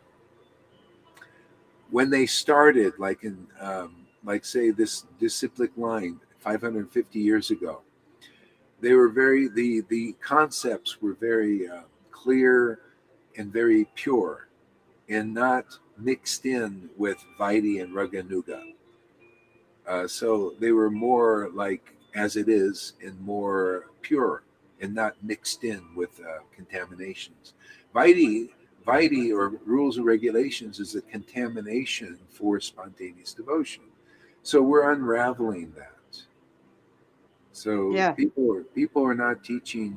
when they started, like in, like say this disciplic line 550 years ago, they were very, the concepts were very clear and very pure, and not mixed in with Vaidhi and Raganuga. So they were more like as it is and more pure and not mixed in with contaminations. Vaidhi or rules and regulations is a contamination for spontaneous devotion. So we're unraveling that. So Yeah. people are not teaching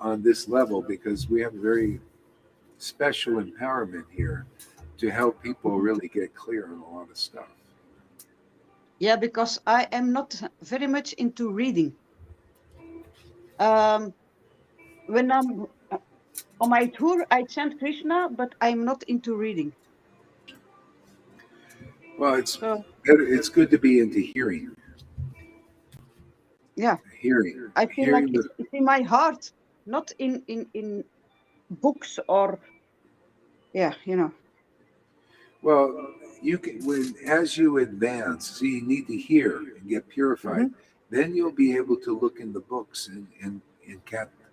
on this level because we have very special empowerment here to help people really get clear on a lot of stuff. Yeah, because I am not very much into reading. When I'm on my tour, I chant Krishna, but I'm not into reading. Well, So it's good to be into hearing, yeah, hearing, I feel like hearing the. it's in my heart, not in books or yeah, you know. Well, you can when as you advance, so you need to hear and get purified. Mhm. Then you'll be able to look in the books and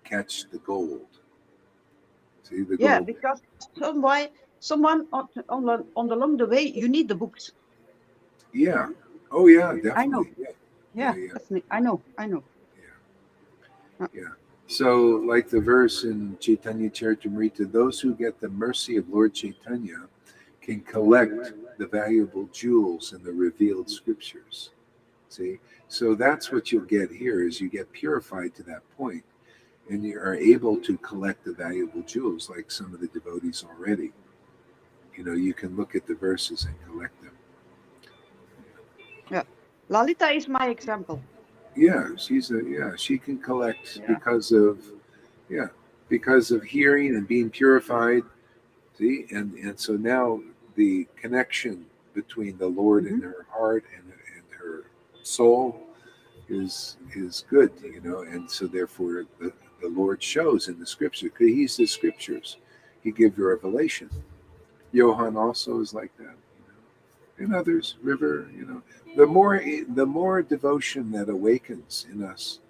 catch the gold. See the Yeah, gold. because someone on the along the way, you need the books. Yeah. Oh yeah, I know. definitely. Yeah. Yeah. Yeah, Yeah. definitely. I know. I know. Uh, Yeah. So, like the verse in Caitanya Charitamrita, those who get the mercy of Lord Chaitanya can collect the valuable jewels in the revealed scriptures. See? So that's what you'll get here is you get purified to that point and you are able to collect the valuable jewels like some of the devotees already. You know, you can look at the verses and collect them. yeah. Lalita is my example. Yeah, she can collect Yeah. because of hearing and being purified. See, and so now the connection between the Lord Hmm. and her heart and her soul is good, you know, and so therefore the Lord shows in the scripture because He's the scriptures. He gives the revelation. Johann also is like that, you know, and others. River, you know, the more devotion that awakens in us,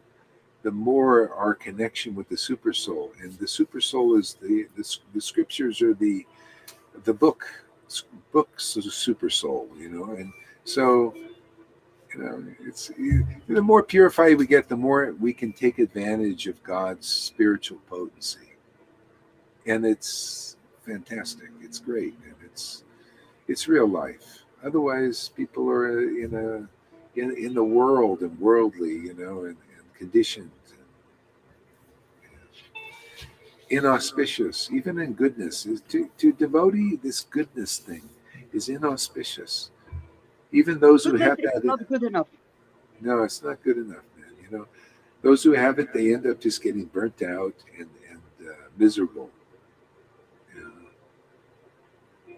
the more our connection with the super soul, and the super soul is the scriptures are the books of the super soul, you know, and so you know the more purified we get, the more we can take advantage of God's spiritual potency, and it's fantastic. It's great, and it's real life. Otherwise, people are in the world and worldly, you know, and conditioned. Inauspicious, even in goodness. To devotee, this goodness thing is inauspicious. Even those who Goodness have is that, not good enough. no, it's not good enough, man. You know, those who have it, they end up just getting burnt out and miserable. You know?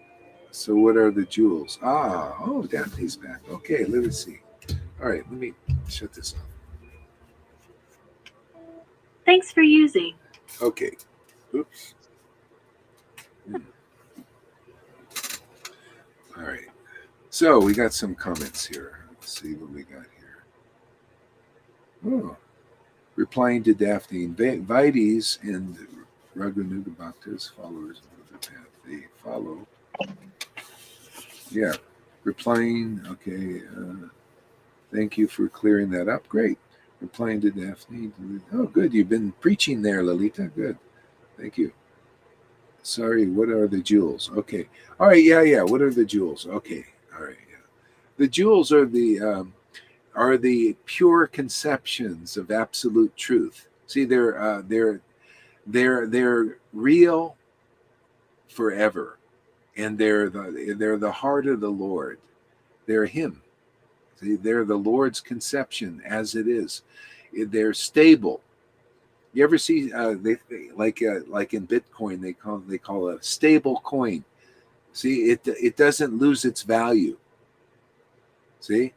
So, what are the jewels? Oh, Daphne's back. Okay, let us see. All right, let me shut this off. Thanks for using. Okay. Oops. All right. So we got some comments here. Let's see what we got here. Oh, replying to Daphne, Vides and Raghunuga Bhakta's followers of the path they follow. Yeah, replying. Okay, thank you for clearing that up. Great. Replying to Daphne. Oh, good. You've been preaching there, Lalita. Good. Thank you. Sorry, what are the jewels? Okay. All right. Yeah. What are the jewels? Okay. All right. Yeah. The jewels are the pure conceptions of absolute truth. See, they're real forever, and they're the heart of the Lord. They're Him. See, they're the Lord's conception as it is. They're stable. You ever see like in Bitcoin they call it a stable coin. See, it doesn't lose its value. See,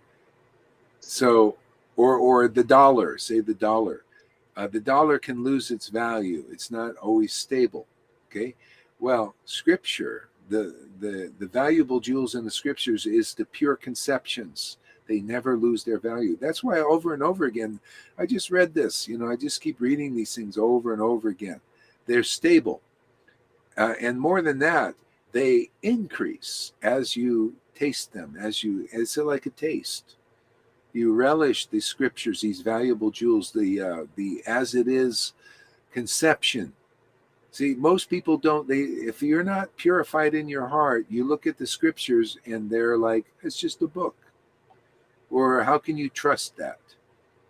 so or the dollar. Say the dollar can lose its value. It's not always stable. Okay, well, Scripture, the valuable jewels in the Scriptures is the pure conceptions They never lose their value. That's why over and over again, I just read this, I just keep reading these things over and over again. They're stable. And more than that, they increase as you taste them, it's like a taste. You relish the scriptures, these valuable jewels, the as it is conception. See, most people don't, if you're not purified in your heart, you look at the scriptures and they're like, it's just a book. Or how can you trust that?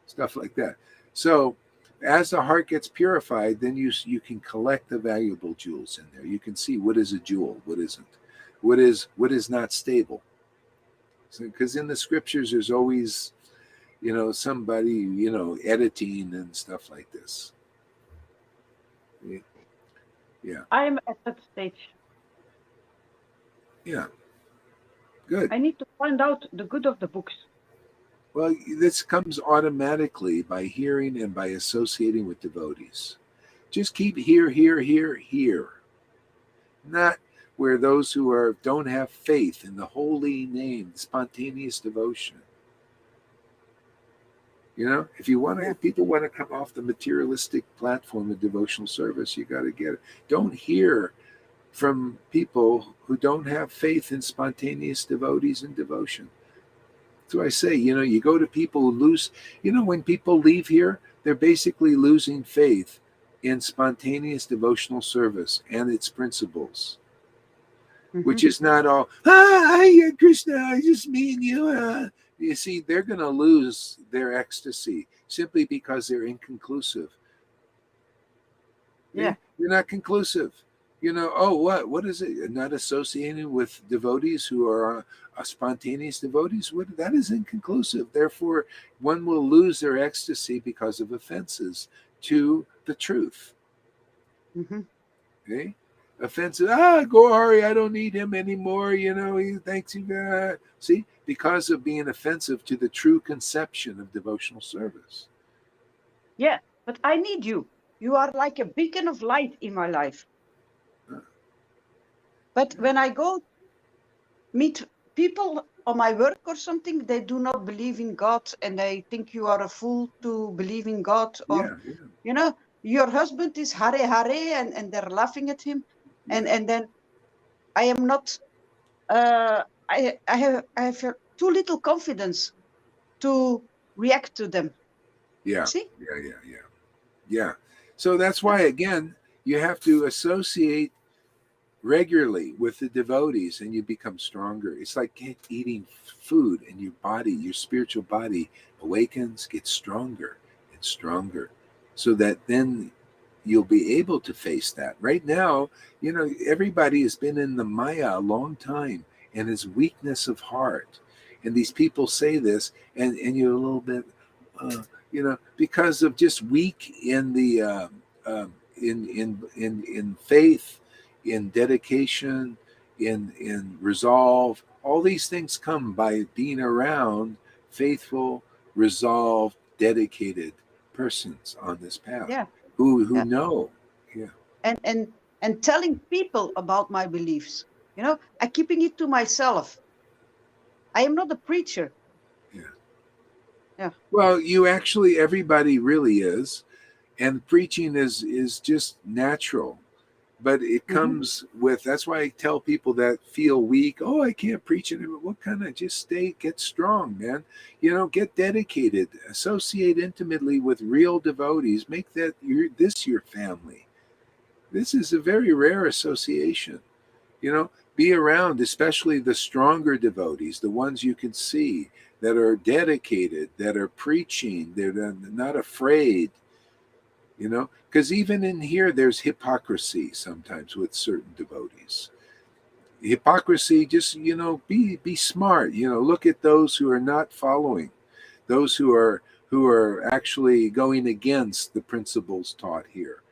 Stuff like that. So as the heart gets purified, then you can collect the valuable jewels in there. You can see what is a jewel, what isn't, what is not stable. Because in the scriptures, there's always, somebody, editing and stuff like this. Yeah. I'm at that stage. Yeah. Good. I need to find out the good of the books. Well, this comes automatically by hearing and by associating with devotees. Just keep here. Not where those who don't have faith in the holy name, spontaneous devotion. If people want to come off the materialistic platform of devotional service, you got to get it. Don't hear from people who don't have faith in spontaneous devotees and devotion. So I say, you go to people who lose, when people leave here, they're basically losing faith in spontaneous devotional service and its principles, which is not all, Krishna, just me and you. You see, they're going to lose their ecstasy simply because they're inconclusive. Yeah. They're not conclusive. What is it? Not associating with devotees who are spontaneous devotees? That is inconclusive. Therefore, one will lose their ecstasy because of offenses to the truth. Mm-hmm. Okay? Offensive. Gauri, I don't need him anymore. He thanks you. See, because of being offensive to the true conception of devotional service. Yeah, but I need you. You are like a beacon of light in my life. But when I go meet people on my work or something, they do not believe in God and they think you are a fool to believe in God. Or, your husband is Hare Hare and they're laughing at him. Yeah. And then I am not, I have too little confidence to react to them. Yeah. See? Yeah. So that's why, again, you have to associate regularly with the devotees and you become stronger. It's like eating food and your body, your spiritual body awakens, gets stronger and stronger so that then you'll be able to face that. Right now, everybody has been in the Maya a long time and his weakness of heart. And these people say this and you're a little bit, because of just weak in the, in faith, in dedication, in resolve. All these things come by being around faithful, resolved, dedicated persons on this path who know. Yeah. And telling people about my beliefs. I'm keeping it to myself. I am not a preacher. Yeah. Well, everybody really is. And preaching is just natural. But it comes with, that's why I tell people that feel weak, I can't preach anymore. What kind of, just get strong, man. Get dedicated, associate intimately with real devotees, make this your family. This is a very rare association. Be around, especially the stronger devotees, the ones you can see that are dedicated, that are preaching, they're not afraid. Because even in here, there's hypocrisy sometimes with certain devotees. Hypocrisy, just, be smart, look at those who are not following, those who are actually going against the principles taught here.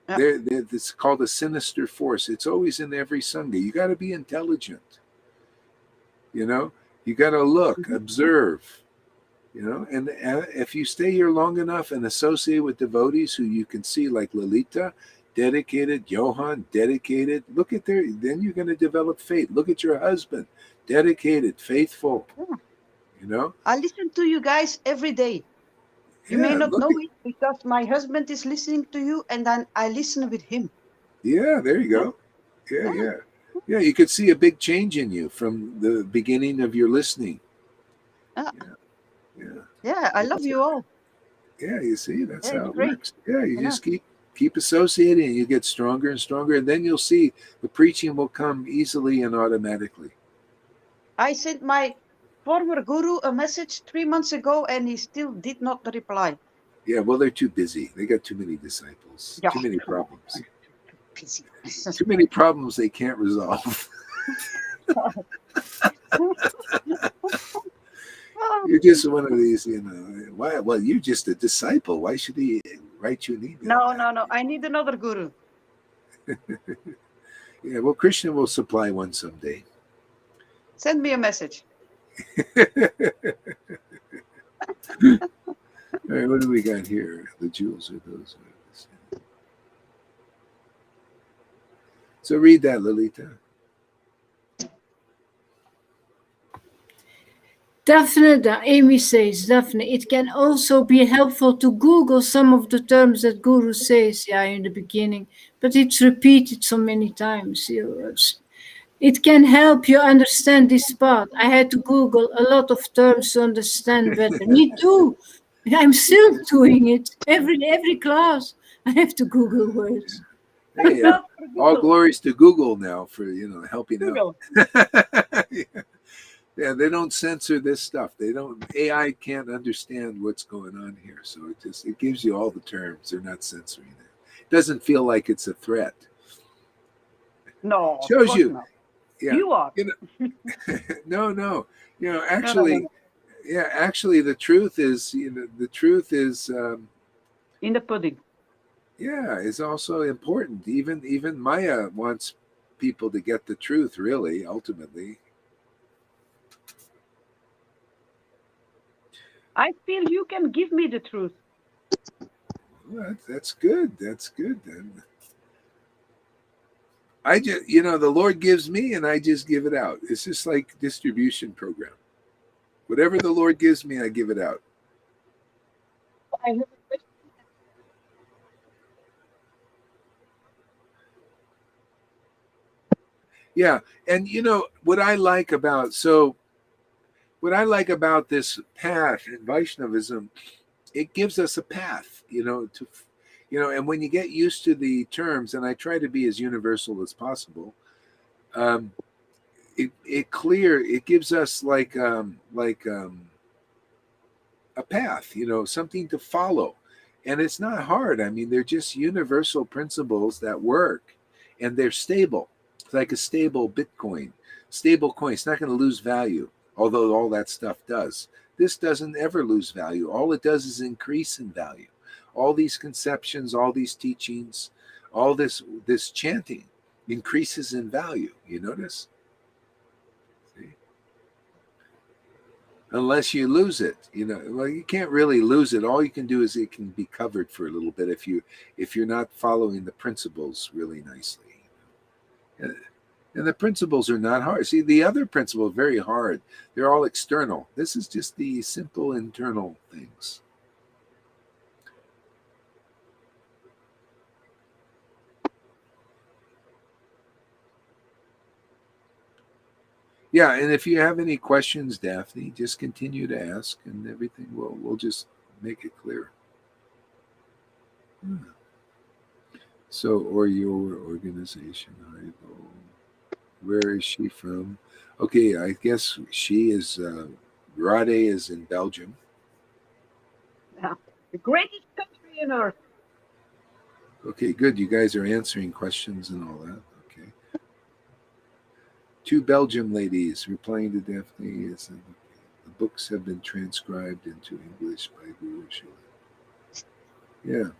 It's called a sinister force. It's always in every Sangha. You got to be intelligent. You got to look, observe. And if you stay here long enough and associate with devotees who you can see, like Lalita, dedicated, Johan, dedicated, then you're going to develop faith. Look at your husband, dedicated, faithful. You know? I listen to you guys every day. You may not look know it because my husband is listening to you, and then I listen with him. Yeah, there you go. Yeah, you could see a big change in you from the beginning of your listening. Yeah. Yeah. I love you all. Yeah, you see, that's Yeah, how it's it great. works. Yeah, you just keep associating, and you get stronger and stronger, and then you'll see the preaching will come easily and automatically. I sent my former guru a message 3 months ago, and he still did not reply. Yeah, well, they're too busy. They got too many disciples, Yeah. too many problems. Busy. Too many problems they can't resolve. You're just one of these, Why? Well, you're just a disciple. Why should he write you an email? No. I need another guru. Yeah, well, Krishna will supply one someday. Send me a message. All right, what do we got here? The jewels are those. So read that, Lolita. Daphne, Amy says, Daphne, it can also be helpful to Google some of the terms that Guru says, in the beginning, but it's repeated so many times. It can help you understand this part. I had to Google a lot of terms to understand better. Me too. I'm still doing it. Every class, I have to Google words. Hey, all glories to Google now for helping Google. out. Yeah, they don't censor this stuff. AI can't understand what's going on here, so it gives you all the terms. They're not censoring it. It doesn't feel like it's a threat. No, Shows you. Not. Yeah, you are. No. Actually, No. Yeah, actually, the truth is, In the pudding. Yeah, is also important. Even Maya wants people to get the truth. Really, ultimately. I feel you can give me the truth. Well, that's good. That's good then. I just, the Lord gives me, and I just give it out. It's just like distribution program. Whatever the Lord gives me, I give it out. I have a question. Yeah, and what I like about this path in Vaishnavism, it gives us a path, and when you get used to the terms, and I try to be as universal as possible, it gives us like a path, something to follow, and it's not hard. I mean, they're just universal principles that work, and they're stable. It's like a stable Bitcoin, stable coin. It's not going to lose value, although all that stuff does. This doesn't ever lose value. All it does is increase in value. All these conceptions, all these teachings, all this chanting increases in value. You notice? See? Unless you lose it, well, you can't really lose it. All you can do is it can be covered for a little bit if you're not following the principles really nicely. And the principles are not hard. See, the other principle is very hard. They're all external. This is just the simple internal things. Yeah, and if you have any questions, Daphne, just continue to ask, and everything we'll just make it clear. So, or your organization, where is she from? Okay, I guess she is. Rade is in Belgium. Yeah. The greatest country on earth. Okay, good. You guys are answering questions and all that. Okay. 2 Belgium ladies replying to Daphne is the books have been transcribed into English by Guru Shila. Yeah.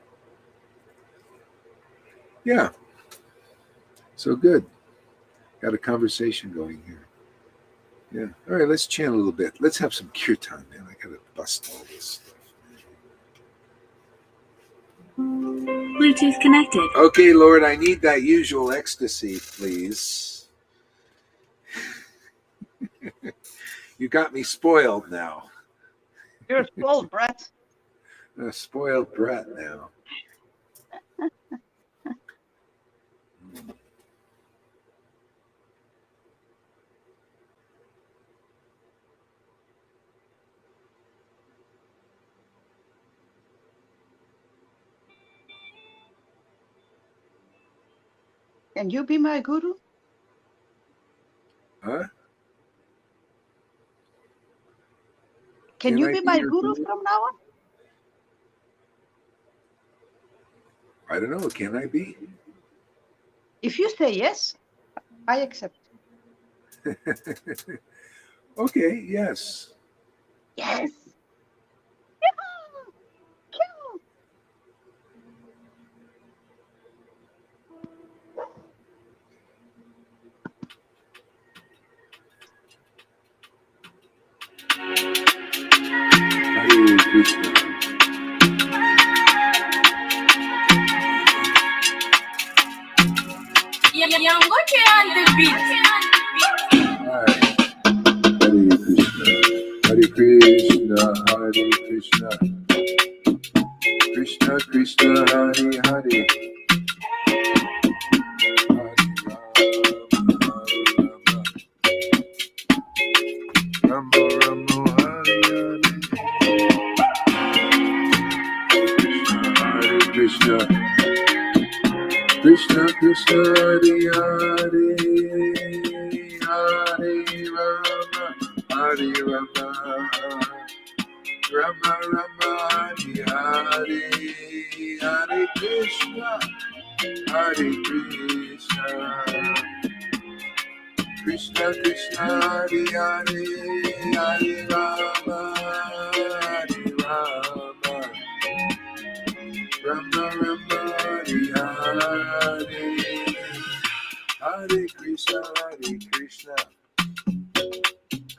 Yeah. So good. Got a conversation going here. Yeah. All right, let's chant a little bit. Let's have some kirtan, man. I gotta bust all this stuff. Bluetooth connected. Okay, Lord, I need that usual ecstasy, please. You got me spoiled now. You're spoiled brat. A spoiled brat now. Can you be my guru? Huh? Can you I be my your guru from now on? I don't know. Can I be? If you say yes, I accept. Okay, yes. Yes. Hare Krishna. Yangoche on the beat. Alright. Hare Krishna. Hare Krishna. Krishna Krishna Hare Hare. Rama Rama Hare Hare. Krishna Krishna Krishna Hare Hare. Hare Rama Hare Rama. Rama Rama Hare Hare. Hare Krishna Hare Krishna. Krishna Krishna Hare Hare. Hare Rama Hare Rama. Rama Rama Hare Hare. Hare Krishna Hare Krishna.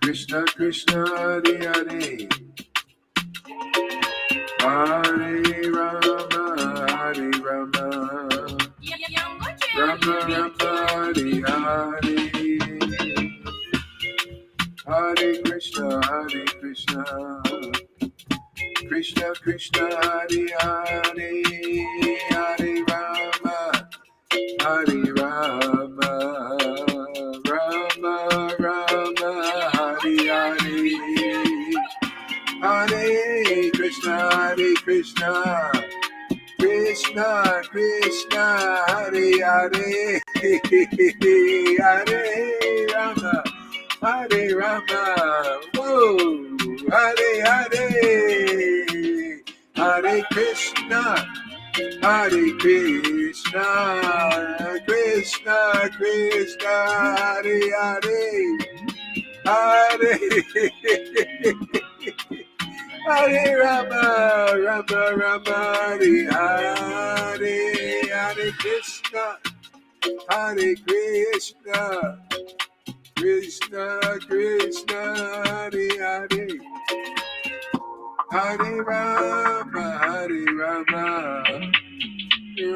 Krishna Krishna Hare Hare. Hare Rama Hare Rama. Rama Rama Hare Hare. Hare Krishna Hare Krishna. Krishna Krishna Hare Hare. Hare Rama Hare Rama. Rama Rama Hare Hare. Hare Krishna Hare Krishna. Krishna Krishna Hare Hare. Hare Rama Hare Rama. Whoa. Hare Hare. Hare Krishna Hare Krishna. Krishna Krishna Hare Hare. Hare Hare Rama Rama Rama Hare Hare. Hare Krishna Hare Krishna. Krishna Krishna Hare Hare. Hare Rama Hare Rama.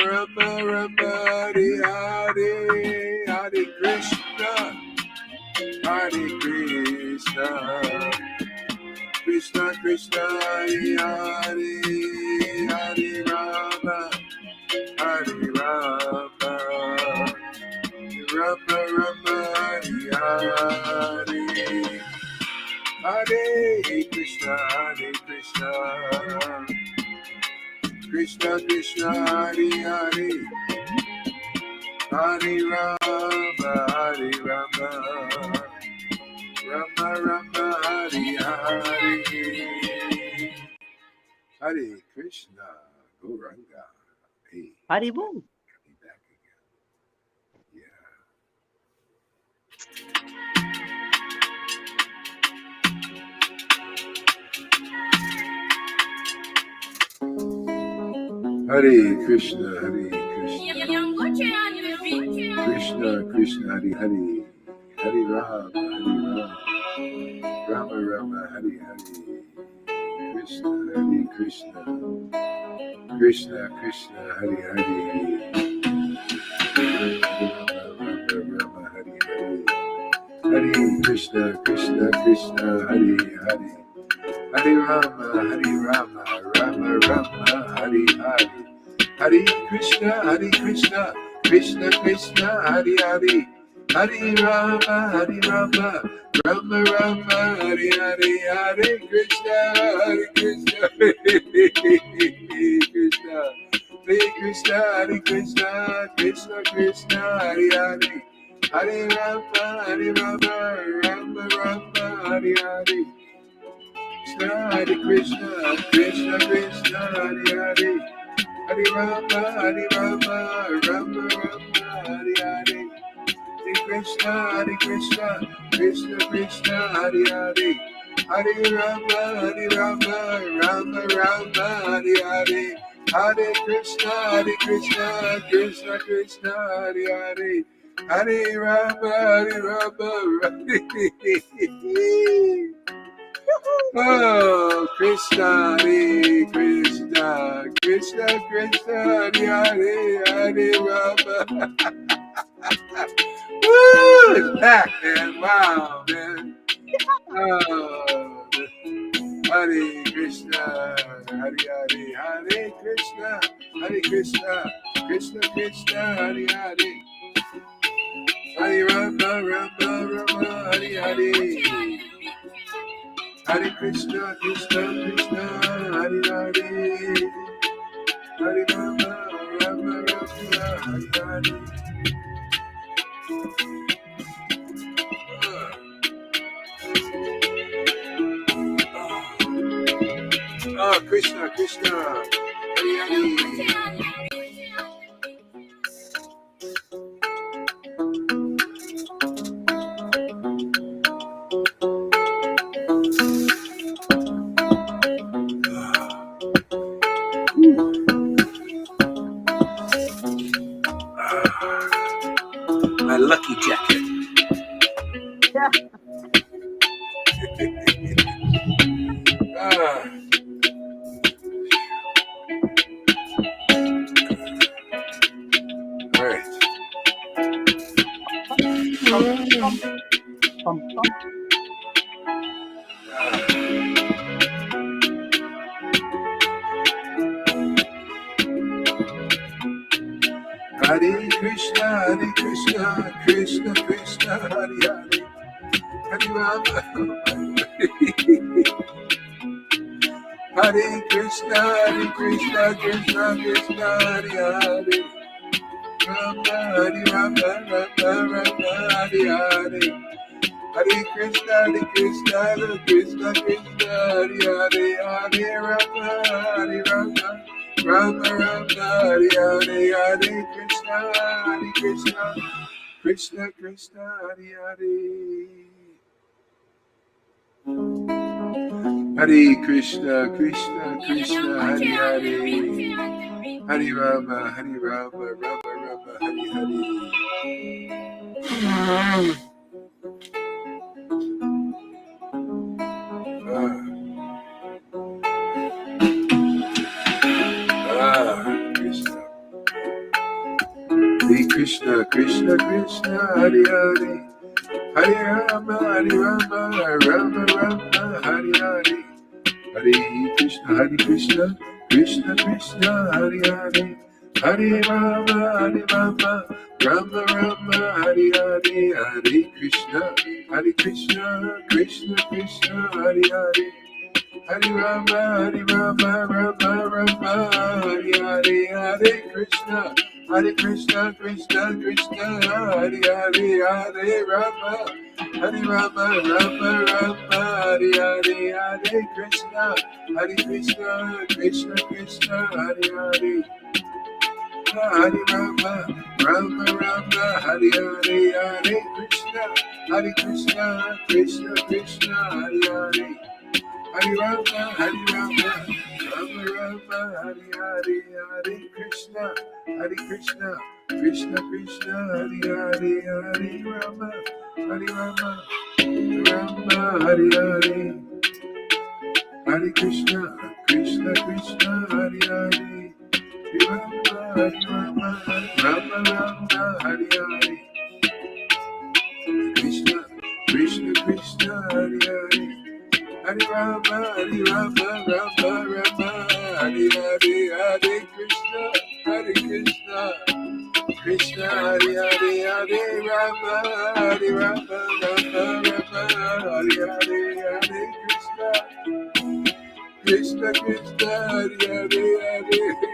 Rama Rama Hare Hare. Hare Krishna Hare Krishna. Krishna Krishna Hare Hare. Hare Rama Hare Rama. Rama Rama Hare Hare. Hare Krishna Hare Krishna. Krishna Krishna Hare Hare. Hare Rama Hare Rama. Rama Rama Hare Hare. Hare Krishna. Gauranga. Hey. Haribo. Coming back again. Yeah. Hare Krishna, Hare Krishna. Krishna, Krishna, Hare Hare. Hare Rama, Hare Rama. Rama Rama, Hare Hare. Krishna, Hare Krishna. Krishna, Krishna, Hare Hare. Rama, Rama, Rama, Hare Hare. Hare Krishna, Krishna Krishna, Hare Hare, Hare Rama, Rama Rama, Hare Hare, Hare Krishna, Krishna Krishna, Hare Hare, Hare Rama, Rama Rama, Hare Hare, Hare Krishna, Krishna, Hare Krishna, Krishna Krishna, Hare Hare, Hare Rama, Rama Rama, Hare Hare, Hare Krishna, Krishna Krishna, Hare Hare, Hare Rama, Rama Rama, Hare Hare, Hare Krishna, Krishna Krishna, Hare Hare, Hare Rama, Rama Rama, Hare Hare, Hare Krishna, Krishna Krishna, Hare Hare, Hare Rama, Oh, Krishna, Hare Krishna, Krishna Krishna, Hare Hare, Hare Rama. Woo! It's back, man. Wow, man. Oh, Hare Krishna, Hare Hare, Hare Krishna, Krishna Krishna, Hare Hare, Hare Rama, Rama, Hare Hare, Hare Krishna, Krishna, Hare Hare, Hare Rama, Rama, Hare Hare. Oh, Krishna, Hare Hare. My lucky jacket. Yeah. All right. Pum. Hare Krishna, Krishna Krishna, Hare Hare, Hare Rama, Hare Krishna, Krishna Krishna, Hare Hare, Hare Rama, Rama, Hare Hare, Hare Krishna, Krishna Hare Hare, Hare Rama, Rama, Hare Hare, Hare Krishna, Krishna, Hare Hare. Hare Krishna, Krishna, Hare Hare, Hare Rama, Rama, Hare Hare. Krishna. Hare Krishna, Krishna, Hare Hare, Hare Rama, Rama, Hare Hare, Hare Krishna, Krishna, Hare Hare, Hare Rama, Rama, Hare Hare, Hare Krishna, Krishna, Hare Hare, Hare Rama, Rama, Hare Hare, Hare Krishna, Krishna, Hare Hare, Hare Rama, Rama, Hare Hare, Hare Krishna, Krishna, Hare Hare, Hare Rama, Rama, Hare Hare, Hare Krishna, Krishna, Hare Hare, Hare Rama, Rama, Hare Hare, Hare Krishna, Krishna, Hare Hare, Hare Rama, Rama, Hare Hare, Hare Krishna, Krishna, Hare Hare, Hare Rama, Rama, Hare Hare, Krishna, Krishna Krishna Hare Hare Hare Rama Rama Rama Hare Hare Hare Krishna Krishna Hare Hare Hare Rama Rama Hare Hare Hare Krishna Krishna Krishna Hare Hare Hare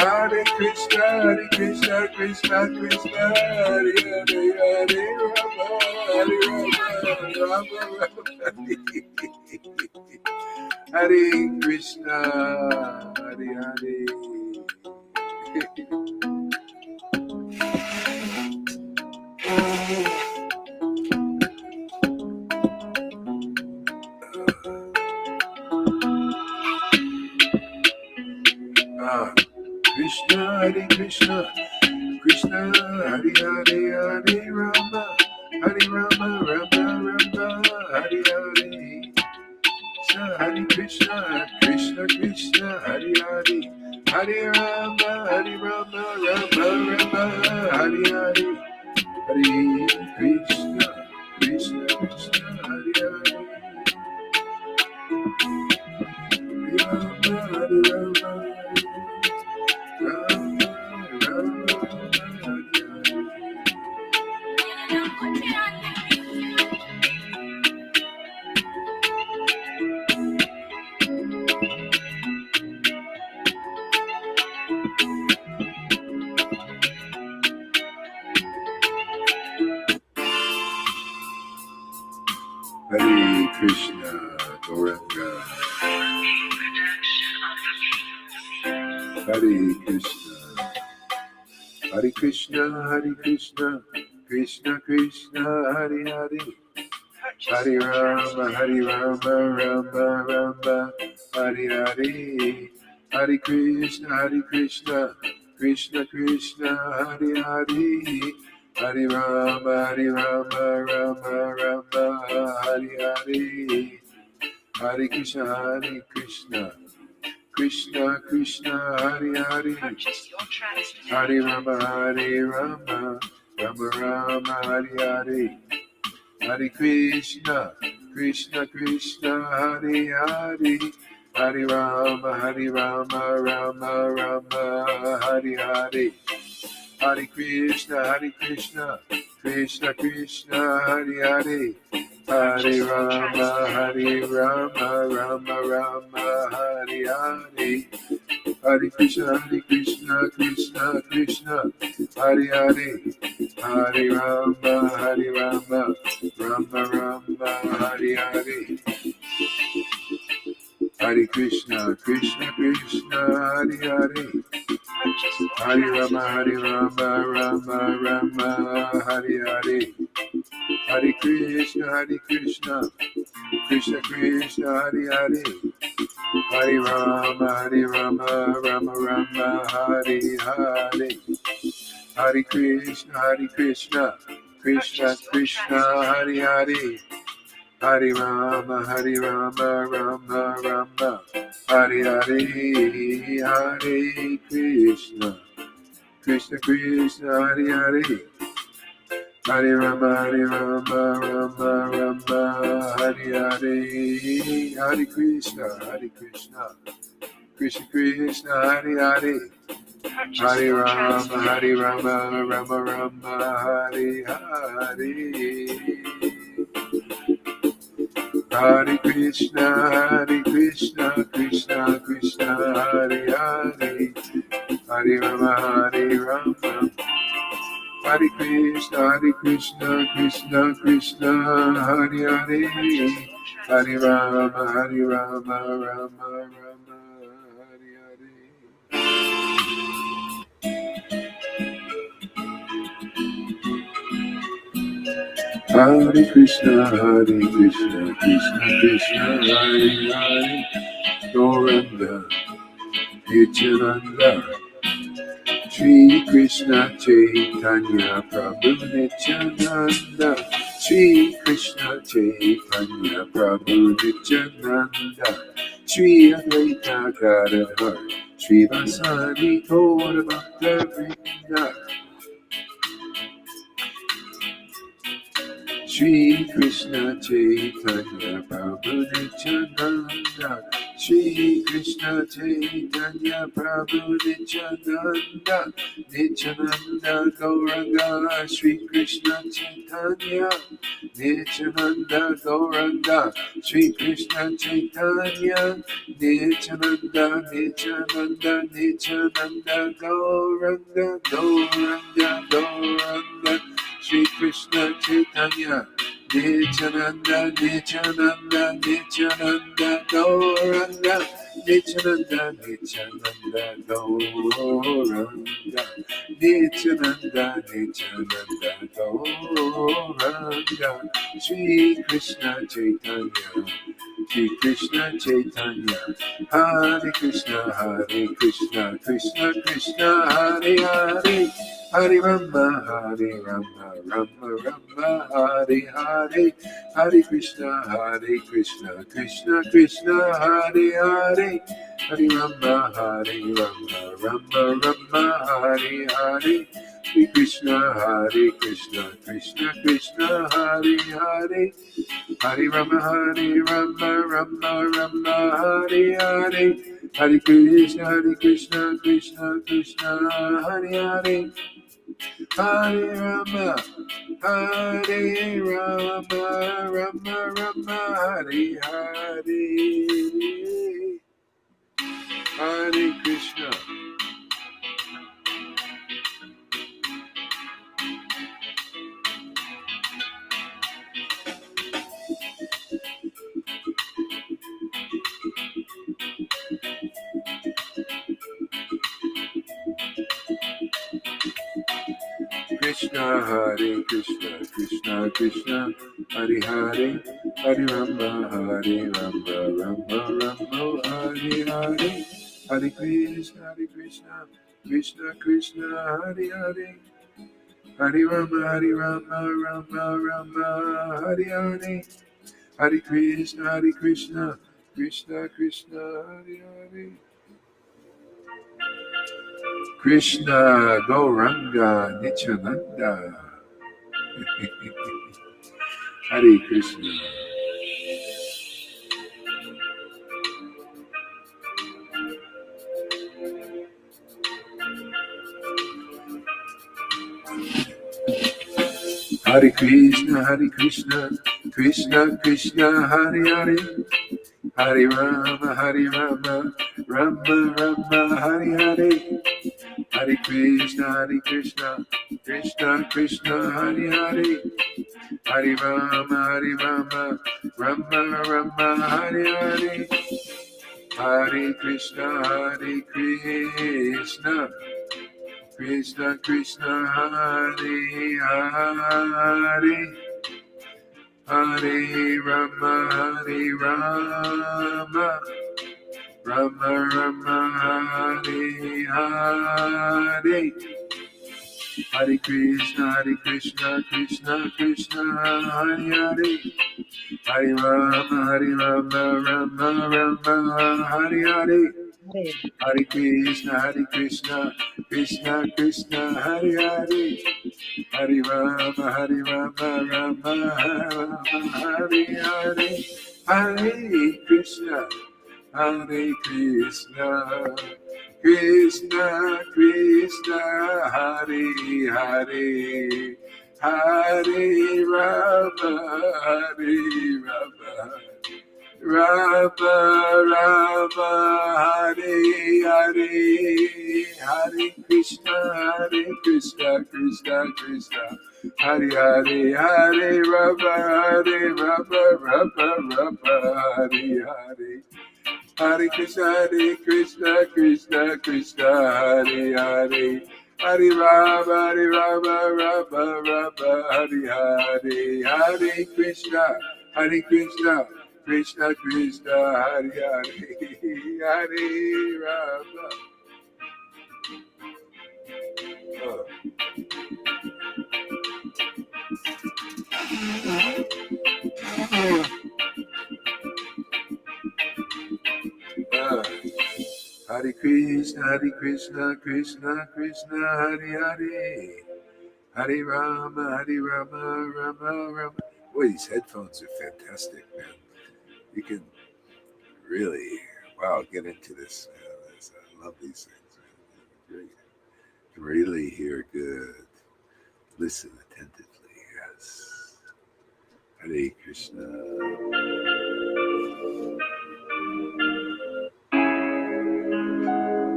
Hare Krishna Krishna Krishna Hare Hare Hare Rama Rama Hare Krishna Hare Hare Krishna Hare Krishna Krishna Hare Hare Hare Rama Rama Hare Hare Hare Krishna Krishna Krishna Hare Hare Hare Rama Rama Hare Hare Hare Krishna Krishna Krishna Hare Hare Rama Hare Rama Hare Krishna Gauranga Hare Krishna Hare Krishna Hare Krishna Krishna Krishna Hare Hare Hare Rama Rama Hare Hare Hare Krishna Krishna Krishna Hare Hare Hare Rama Rama Hare Hare Hare Krishna Krishna Krishna Hare Hare Hare Rama Rama Rama Hare Hare Hare Krishna Krishna Hare Hare Hare Rama Rama Hare Hare Hare Krishna Krishna Krishna Hare Hare Hare Rama Rama Hare Hare Hare Krishna Krishna Hare Hare Hare Rama Rama Hare Hare Hare Krishna Krishna Hare Hare Hare Rama Rama Hare Hare Hare Krishna Krishna Hare Hare Hare Rama Rama Hare Hare Hare Krishna Krishna Hare Hare Hare Rama Rama Hare Hare Hare Krishna Krishna Hare Hare Hare Rama Rama Hare Hare Hare Krishna Krishna Hare Hare Hare Rama Rama Hare Hare Hare Krishna Krishna Hare Hare Hare Rama Hare Krishna Krishna Hare Hare Hare Rama Rama Hare Hare Hare Krishna Krishna Hare Hare Gauranga Nityananda Shri Krishna Caitanya Prabhu Nityananda Shri Krishna Chaitanya Prabhu Nityananda Shri Advaita Gadadhar Shri Vasani Gaura Bhakta Vrinda Shri Krishna Chaitanya Prabhu Nityananda, Shri Krishna Chaitanya Prabhu Nityananda, Nityananda Gauranga, Shri Krishna Chaitanya, Nityananda Gauranga, Shri Krishna Chaitanya, Nityananda, Nityananda, Nityananda Gauranga, Gauranga, Gauranga, Shri Krishna Chaitanya, Nityananda, Nityananda, Nityananda, Gauranga, Nityananda, Nityananda, Gauranga, Nityananda, Nityananda, Gauranga, Shri Krishna Chaitanya, Shri Krishna Chaitanya, Hare Krishna, Hare Krishna, Krishna Krishna, Hare Hare, Hare Rama, Hare Rama, Rama Rama, Hare Hare, Hare Krishna, Krishna Krishna, Hare Hare, Hare Rama, Hare Rama, Rama Rama, Hare Hare, Hare Krishna, Krishna Krishna, Hare Hare, Hare Rama, Hare Rama, Rama Rama, Hare Hare, Hare Krishna, Krishna Krishna, Hare Hare, Hare Rama, Hare Rama, Rama Rama, Hare Hare, Hare Krishna. Krishna, Hare Krishna, Krishna Krishna, Hare Hare, Hare Rama, Hare Rama, Rama Rama, Hare Hare, Hare Krishna, Krishna Krishna, Hare Hare, Hare Rama, Rama Rama, Hare Hare, Hare Krishna, Krishna Krishna, Hare Hare. Krishna Gauranga Nityananda. Hare Krishna. Hare Krishna, Krishna Krishna, Hare Hare, Hare Rama, Rama Rama, Hare Hare, Hare Krishna, Krishna Krishna, Hare Hare, Hare Rama, Rama Rama, Hare Hare, Hare Krishna, Krishna Krishna, Hare Hare, Hare Rama, Rama Rama, Hare Hare, Hare Krishna, Krishna Krishna, Hare Hare, Hare Rama, Rama Rama, Hare Hare, Hare Krishna, Krishna Krishna, Hare Hare, Hare Rama, Rama Hare Hare, Hare Krishna, Krishna Krishna, Hare Hare, Hare Rama, Rama Hare Hare, Hare Krishna, Krishna Krishna, Hare Hare, Hare Rama, Rama Hare Hare, Hare Krishna, Krishna Krishna, Hare Hare, Hare Rama, Rama Hare Hare, Hare Krishna, Krishna Krishna, Hare Hare, Hare Rama. Hare Krishna, Krishna Krishna, Hare Hare, Hare Rama, Rama boy, these headphones are fantastic, man. You can really, get into this. Man. I love these things. Really hear good. Listen attentively. Yes. Hare Krishna.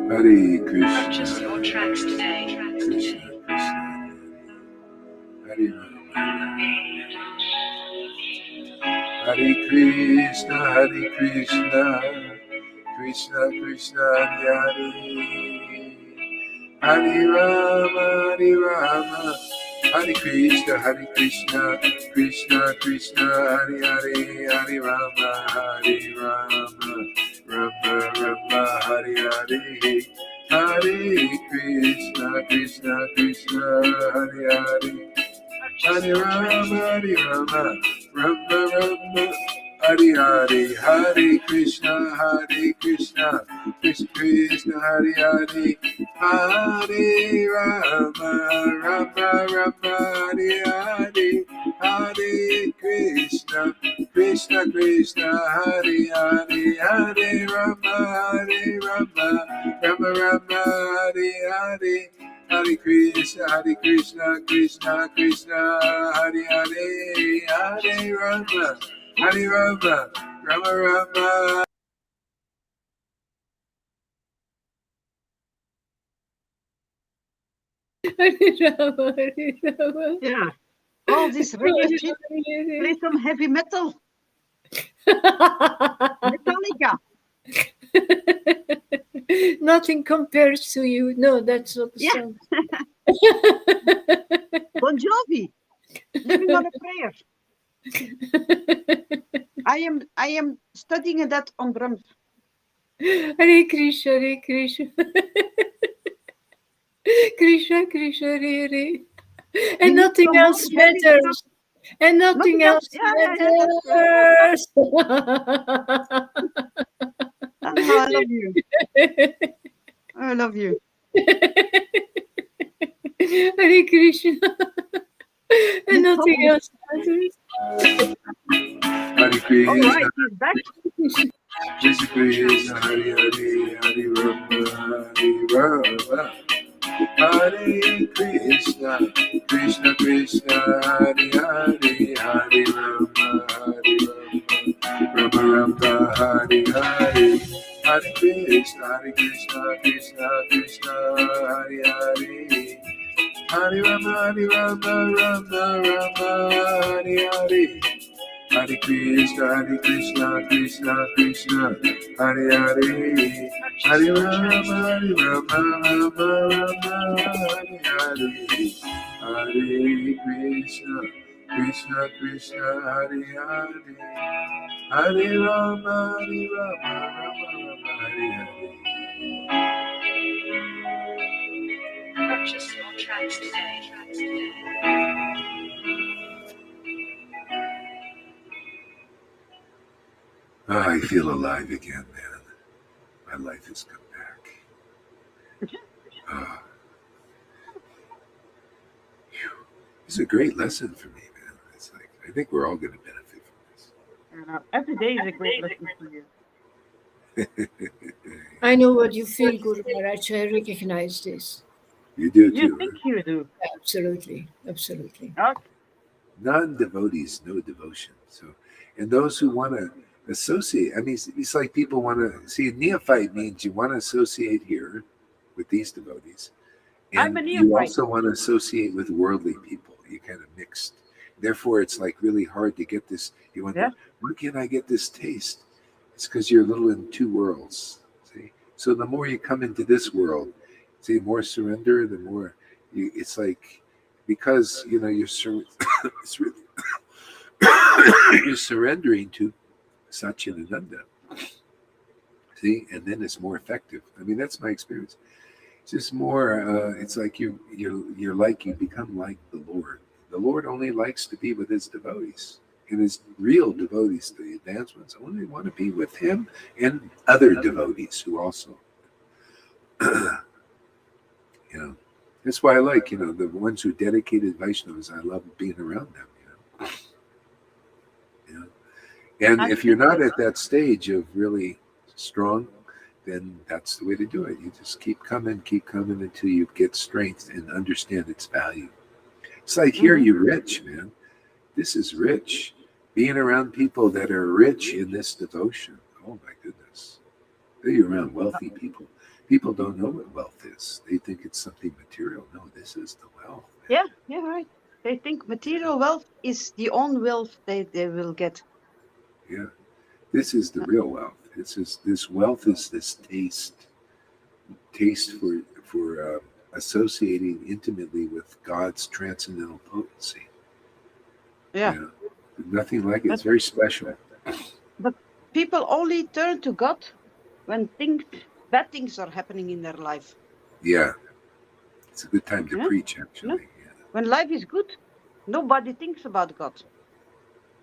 Hare Krishna. Purchase your tracks today. Krishna, Krishna. Hare Rama. Hare Krishna, Hare Krishna. Krishna, Krishna, Hare Hare. Hare Rama, Hare Rama. Hare Krishna, Krishna, Krishna, Hare Hare, Hare Rama, Rama, Rama, Hare Hare, Hare Krishna, Krishna, Krishna, Hare Hare, Hare Rama, Rama, Rama, Hare Hare, Hare Krishna, Krishna, Krishna, Hare Hare, Hare Rama, Rama, Rama, Hare Hare, Hare Krishna, Krishna, Krishna, Hare Hare, Hare Rama, Rama, Rama, Hare Hare. Hare Krishna, Krishna, Krishna, Hare Hare, Hare Rama, Rama, Rama. Hare Rama, Hare Rama. Yeah. All this reggae shit. Play some heavy metal. Metallica. Nothing compares to you. No, that's not the song. Bon Jovi. Living on a Prayer. I am studying that on drums. Hare Krishna, Hare Krishna. Krishna, Krishna, Hare Hare. And nothing else matters. And nothing else matters. I love you. I love you. Hare Krishna. And nothing else matters. Hare Krishna. All right, he's back. Krishna, Krishna, Hare Hare, Hare Rama, Hare Rama. Hare Krishna, Krishna, Krishna, Hare Hare, Hare Rama, Rama, Rama, Hare Hare. Hare Krishna, Krishna, Krishna, Hare Hare. Hare Rama, Rama, Hare Hare. Hare Krishna, Krishna, Krishna, Hare Hare. Hare Rama, Rama, Hare Hare. Hare Krishna, Krishna, Krishna, Hare Hare. Hare Rama, Rama, Hare Hare. Purchase your tracks today. I feel alive again, man. My life has come back. It's a great lesson for me, man. It's like I think we're all going to benefit from this. Every day is a great lesson for you. I know what you feel, Guru Maharaj. I recognize this. You do too. You think you do? Absolutely, absolutely. Okay. Non-devotees, no devotion. So, and those who want to associate, I mean, it's like people want to see. Neophyte means you want to associate here with these devotees, and you also want to associate with worldly people. You kind of mixed. Therefore, it's like really hard to get this. You wonder, where can I get this taste? It's because you're a little in two worlds. See, so the more you come into this world, see, more surrender, the more you. It's like because you're it's really you're surrendering to Satchidananda. See, and then it's more effective. I mean, that's my experience. It's just more. It's like you become like the Lord. The Lord only likes to be with his devotees, and his real devotees, the advanced ones, only want to be with him and other devotees who also, That's why I like, the ones who are dedicated Vaishnavas. I love being around them. And if you're not at that stage of really strong, then that's the way to do it. You just keep coming until you get strength and understand its value. It's like here, you're rich, man. This is rich. Being around people that are rich in this devotion. Oh my goodness. You're around wealthy people. People don't know what wealth is. They think it's something material. No, this is the wealth. Yeah, right. They think material wealth is the own wealth they will get. Yeah. This is the real wealth. This wealth is this taste for associating intimately with God's transcendental potency. Yeah. Nothing like it. It's very special. But people only turn to God when bad things are happening in their life. Yeah. It's a good time to preach, actually. Yeah. When life is good, nobody thinks about God.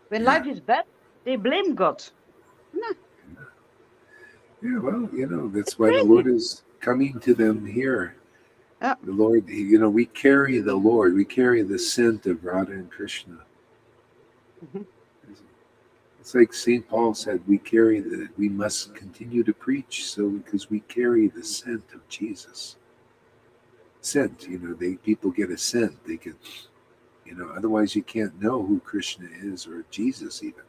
When life is bad, they blame God. No. Yeah, well, that's why the Lord is coming to them here. Yeah. The Lord, we carry the Lord. We carry the scent of Radha and Krishna. It's like St. Paul said, we must continue to preach because we carry the scent of Jesus. Scent, people get a scent. They can, otherwise you can't know who Krishna is or Jesus even.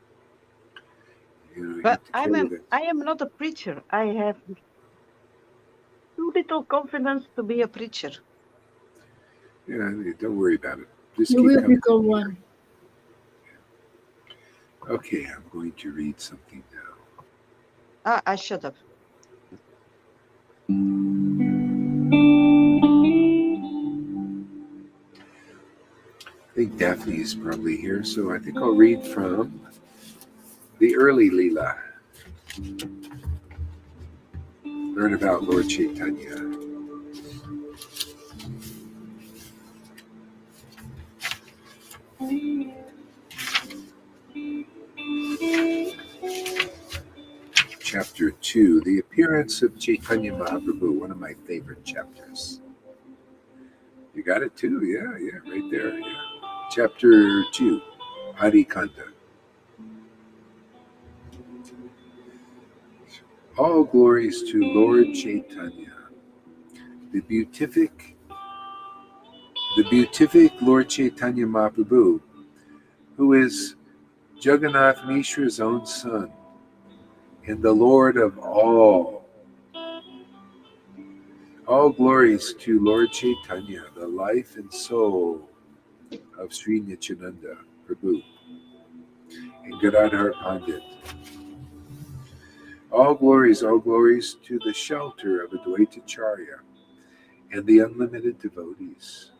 But I am not a preacher. I have too little confidence to be a preacher. Yeah, don't worry about it. Just You keep will coming. become one. Okay, I'm going to read something now. I shut up. I think Daphne is probably here, so I think I'll read from the early Leela. Learn about Lord Caitanya. Chapter 2, The Appearance of Caitanya Mahaprabhu, one of my favorite chapters. You got it too? Yeah, right there. Yeah. Chapter 2, Hari Kanda. All glories to Lord Caitanya, the beatific Lord Caitanya Mahaprabhu, who is Jagannath Mishra's own son, and the Lord of all. All glories to Lord Caitanya, the life and soul of Sri Nityananda Prabhu and Gadadhar Pandit. All glories to the shelter of Advaitacharya and the unlimited devotees.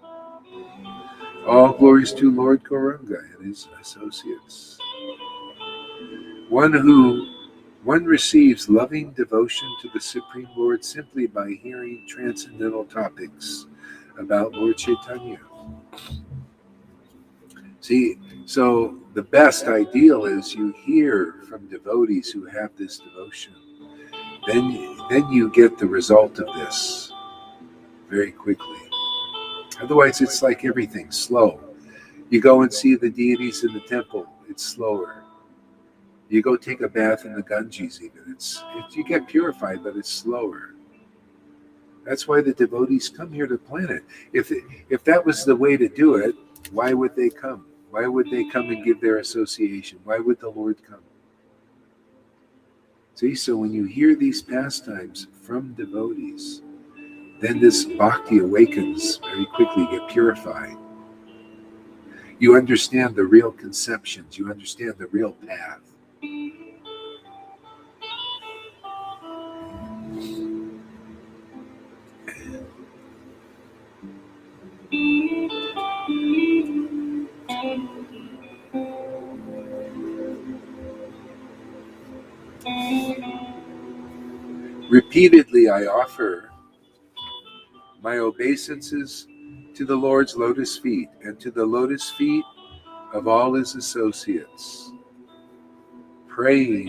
All glories to Lord Gauranga and his associates. One receives loving devotion to the Supreme Lord simply by hearing transcendental topics about Lord Caitanya. See, so the best ideal is you hear from devotees who have this devotion. Then you get the result of this very quickly. Otherwise, it's like everything, slow. You go and see the deities in the temple, it's slower. You go take a bath in the Ganges even, you get purified, but it's slower. That's why the devotees come here to the planet. If that was the way to do it, why would they come? Why would they come and give their association? Why would the Lord come? See, so when you hear these pastimes from devotees, then this bhakti awakens very quickly, get purified. You understand the real conceptions. You understand the real path. Repeatedly I offer my obeisances to the Lord's lotus feet and to the lotus feet of all his associates, praying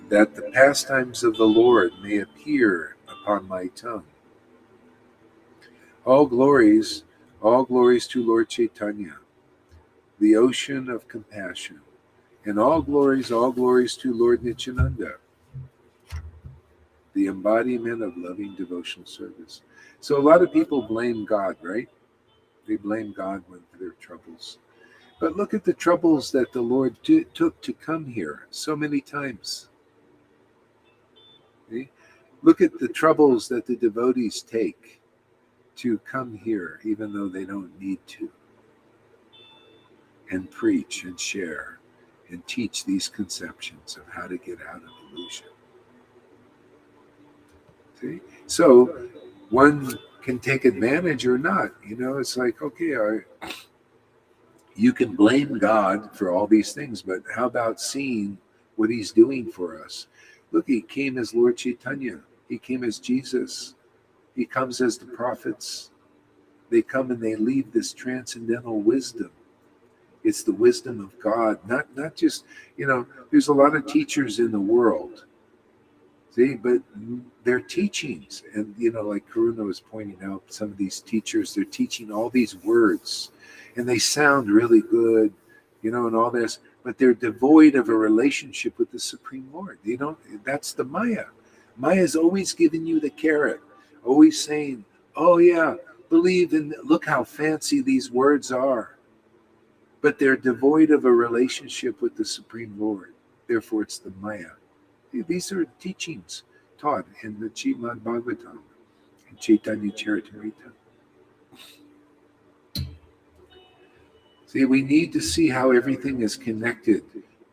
that the pastimes of the Lord may appear upon my tongue. All glories to Lord Caitanya, the ocean of compassion And all glories to Lord Nityananda, the embodiment of loving devotional service. So a lot of people blame God, right? They blame God for their troubles. But look at the troubles that the Lord took to come here so many times. See? Look at the troubles that the devotees take to come here, even though they don't need to, and preach and share and teach these conceptions of how to get out of illusion. See? So one can take advantage or not. It's like, okay, you can blame God for all these things, but how about seeing what he's doing for us? Look, he came as Lord Caitanya. He came as Jesus. He comes as the prophets. They come and they leave this transcendental wisdom. It's the wisdom of God, not just, there's a lot of teachers in the world, see, but their teachings, and, like Karuna was pointing out, some of these teachers, they're teaching all these words, and they sound really good, and all this, but they're devoid of a relationship with the Supreme Lord. That's the Maya. Maya's always giving you the carrot, always saying, oh yeah, believe in, look how fancy these words are. But they're devoid of a relationship with the Supreme Lord. Therefore, it's the Maya. These are teachings taught in the Srimad Bhagavatam and Caitanya Charitamrita. See, we need to see how everything is connected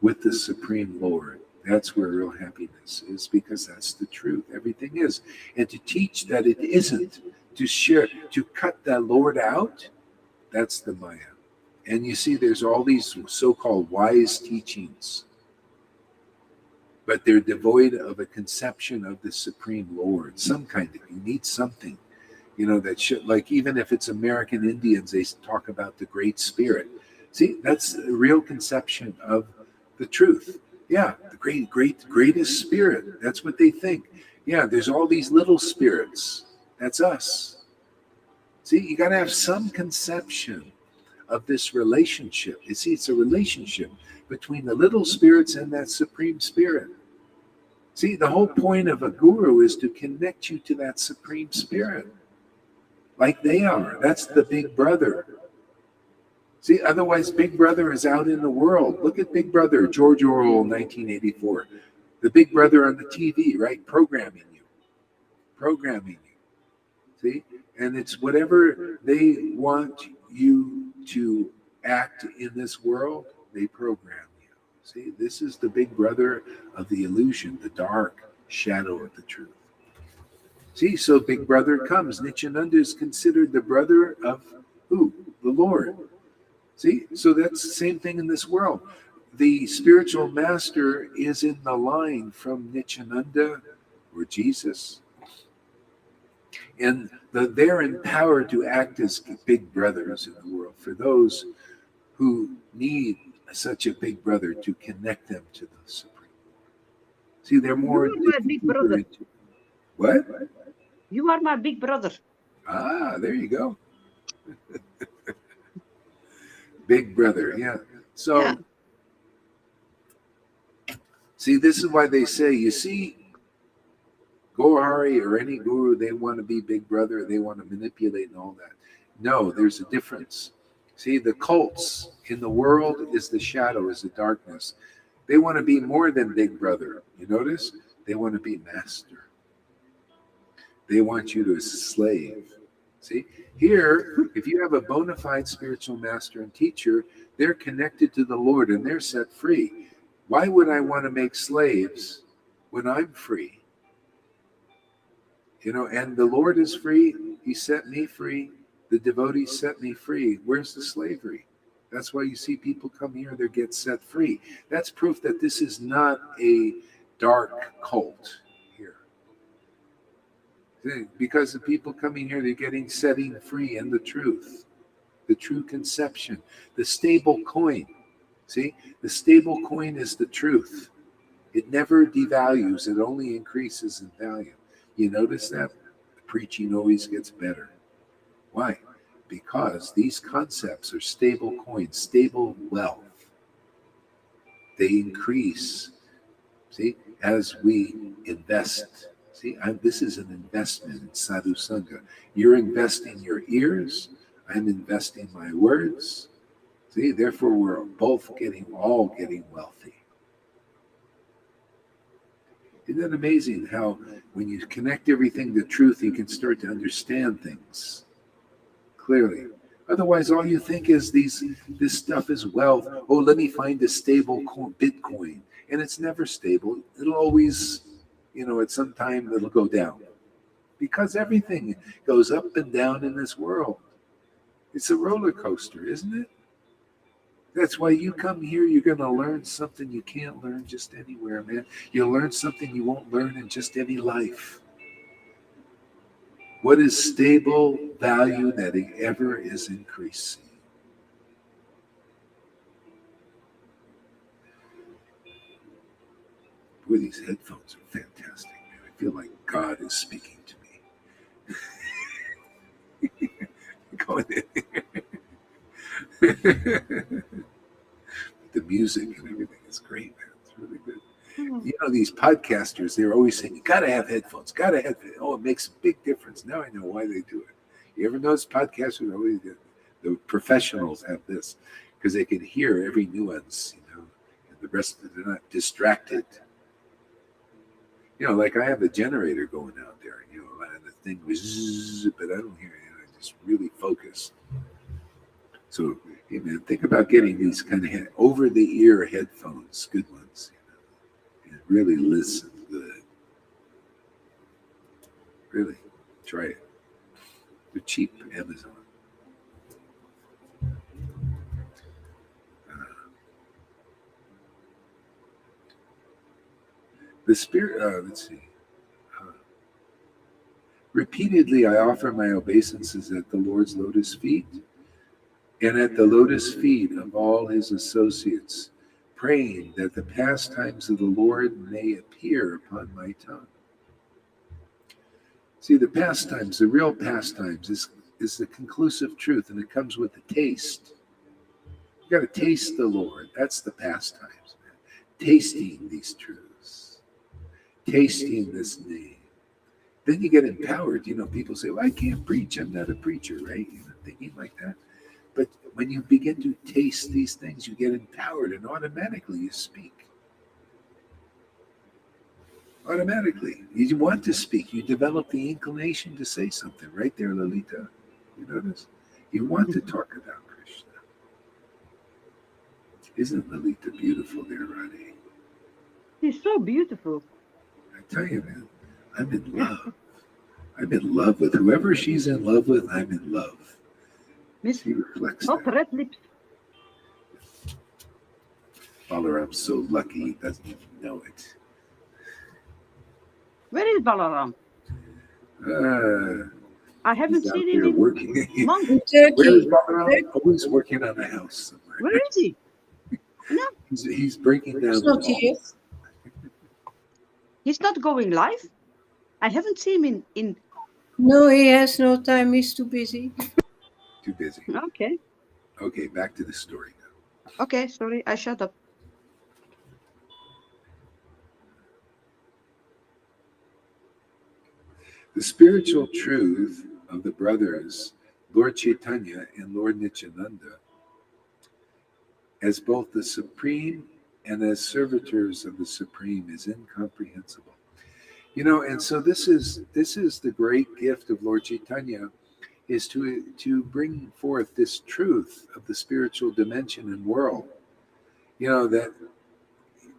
with the Supreme Lord. That's where real happiness is, because that's the truth. Everything is. And to teach that it isn't, to share, to cut that Lord out, that's the Maya. And you see, there's all these so-called wise teachings, but they're devoid of a conception of the Supreme Lord. Some kind of, you need something, that should, like, even if it's American Indians, they talk about the Great Spirit. See, that's the real conception of the truth. Yeah, the greatest spirit. That's what they think. Yeah, there's all these little spirits. That's us. See, you got to have some conception of this relationship. You see, it's a relationship between the little spirits and that Supreme Spirit. See, the whole point of a guru is to connect you to that Supreme Spirit, like they are. That's the big brother. See, otherwise Big Brother is out in the world. Look at Big Brother, George Orwell, 1984. The Big Brother on the TV, right? Programming you. See? And it's whatever they want you to act in this world, they program you. See, this is the big brother of the illusion, the dark shadow of the truth. See, so Big Brother comes. Nityananda is considered the brother of who? The Lord. See, so that's the same thing in this world. The spiritual master is in the line from Nityananda or Jesus. And they're empowered to act as big brothers in the world for those who need such a big brother to connect them to the Supreme Lord. See, they're more. You are my big brother. What? You are my big brother. Ah, there you go. Big brother, yeah. So, yeah. See, this is why they say, you see, Gohari or any guru, they want to be big brother, they want to manipulate and all that. No, there's a difference. See, the cults in the world is the shadow, is the darkness. They want to be more than big brother. You notice? They want to be master. They want you to slave. See, here, if you have a bona fide spiritual master and teacher, they're connected to the Lord and they're set free. Why would I want to make slaves when I'm free? And the Lord is free. He set me free. The devotees set me free. Where's the slavery? That's why you see people come here, they get set free. That's proof that this is not a dark cult here. Because the people coming here, they're getting setting free in the truth, the true conception, the stable coin. See, the stable coin is the truth. It never devalues, it only increases in value. You notice that? The preaching always gets better. Why? Because these concepts are stable coins, stable wealth. they increase, see, as we invest. See, this is an investment in sadhu sangha. You're investing your ears, I'm investing my words. See, therefore we're both all getting wealthy. Isn't that amazing how when you connect everything to truth, you can start to understand things clearly. Otherwise, all you think is this stuff is wealth. Oh, let me find a stable Bitcoin. And it's never stable. It'll always, at some time it'll go down. Because everything goes up and down in this world. It's a roller coaster, isn't it? That's why you come here, you're going to learn something you can't learn just anywhere, man. You'll learn something you won't learn in just any life. What is stable value that ever is increasing? Boy, these headphones are fantastic, man. I feel like God is speaking to me. Going in. The music and everything is great, man. It's really good. These podcasters, they're always saying, you got to have headphones, got to have headphones. Oh, it makes a big difference. Now I know why they do it. You ever notice podcasters always do? The professionals have this because they can hear every nuance, and the rest of it, they're not distracted. Like I have a generator going out there, and the thing was, but I don't hear it. I just really focus. So, hey man, think about getting these kind of over-the-ear headphones, good ones, and really listen good. Really, try it. They're cheap, Amazon. The spirit, let's see. Repeatedly, I offer my obeisances at the Lord's lotus feet and at the lotus feet of all his associates, praying that the pastimes of the Lord may appear upon my tongue. See, the pastimes, the real pastimes, is the conclusive truth, and it comes with the taste. You got to taste the Lord. That's the pastimes, man. Tasting these truths, tasting this name. Then you get empowered. People say, well, I can't preach. I'm not a preacher, right? Thinking like that. But when you begin to taste these things, you get empowered, and automatically you speak. Automatically. You want to speak. You develop the inclination to say something. Right there, Lalita. You notice? You want to talk about Krishna. Isn't Lalita beautiful there, Radhe? She's so beautiful. I tell you, man, I'm in love. I'm in love with whoever she's in love with. I'm in love. She reflects Not that. red lips. Balaram's so lucky he doesn't even know it. Where is Balaram? I haven't He's out seen there him in working. months. In Where is Turkey. Balaram? Always working on a house somewhere. Where is he? No, He's breaking down It's the not here. walls. he's not going live. I haven't seen him in. No, he has no time. He's too busy. Too busy. Okay. Okay, back to the story now. Okay, sorry, I shut up. The spiritual truth of the brothers, Lord Caitanya and Lord Nityananda, as both the Supreme and as servitors of the Supreme, is incomprehensible. And so this is the great gift of Lord Caitanya, is to bring forth this truth of the spiritual dimension and world. That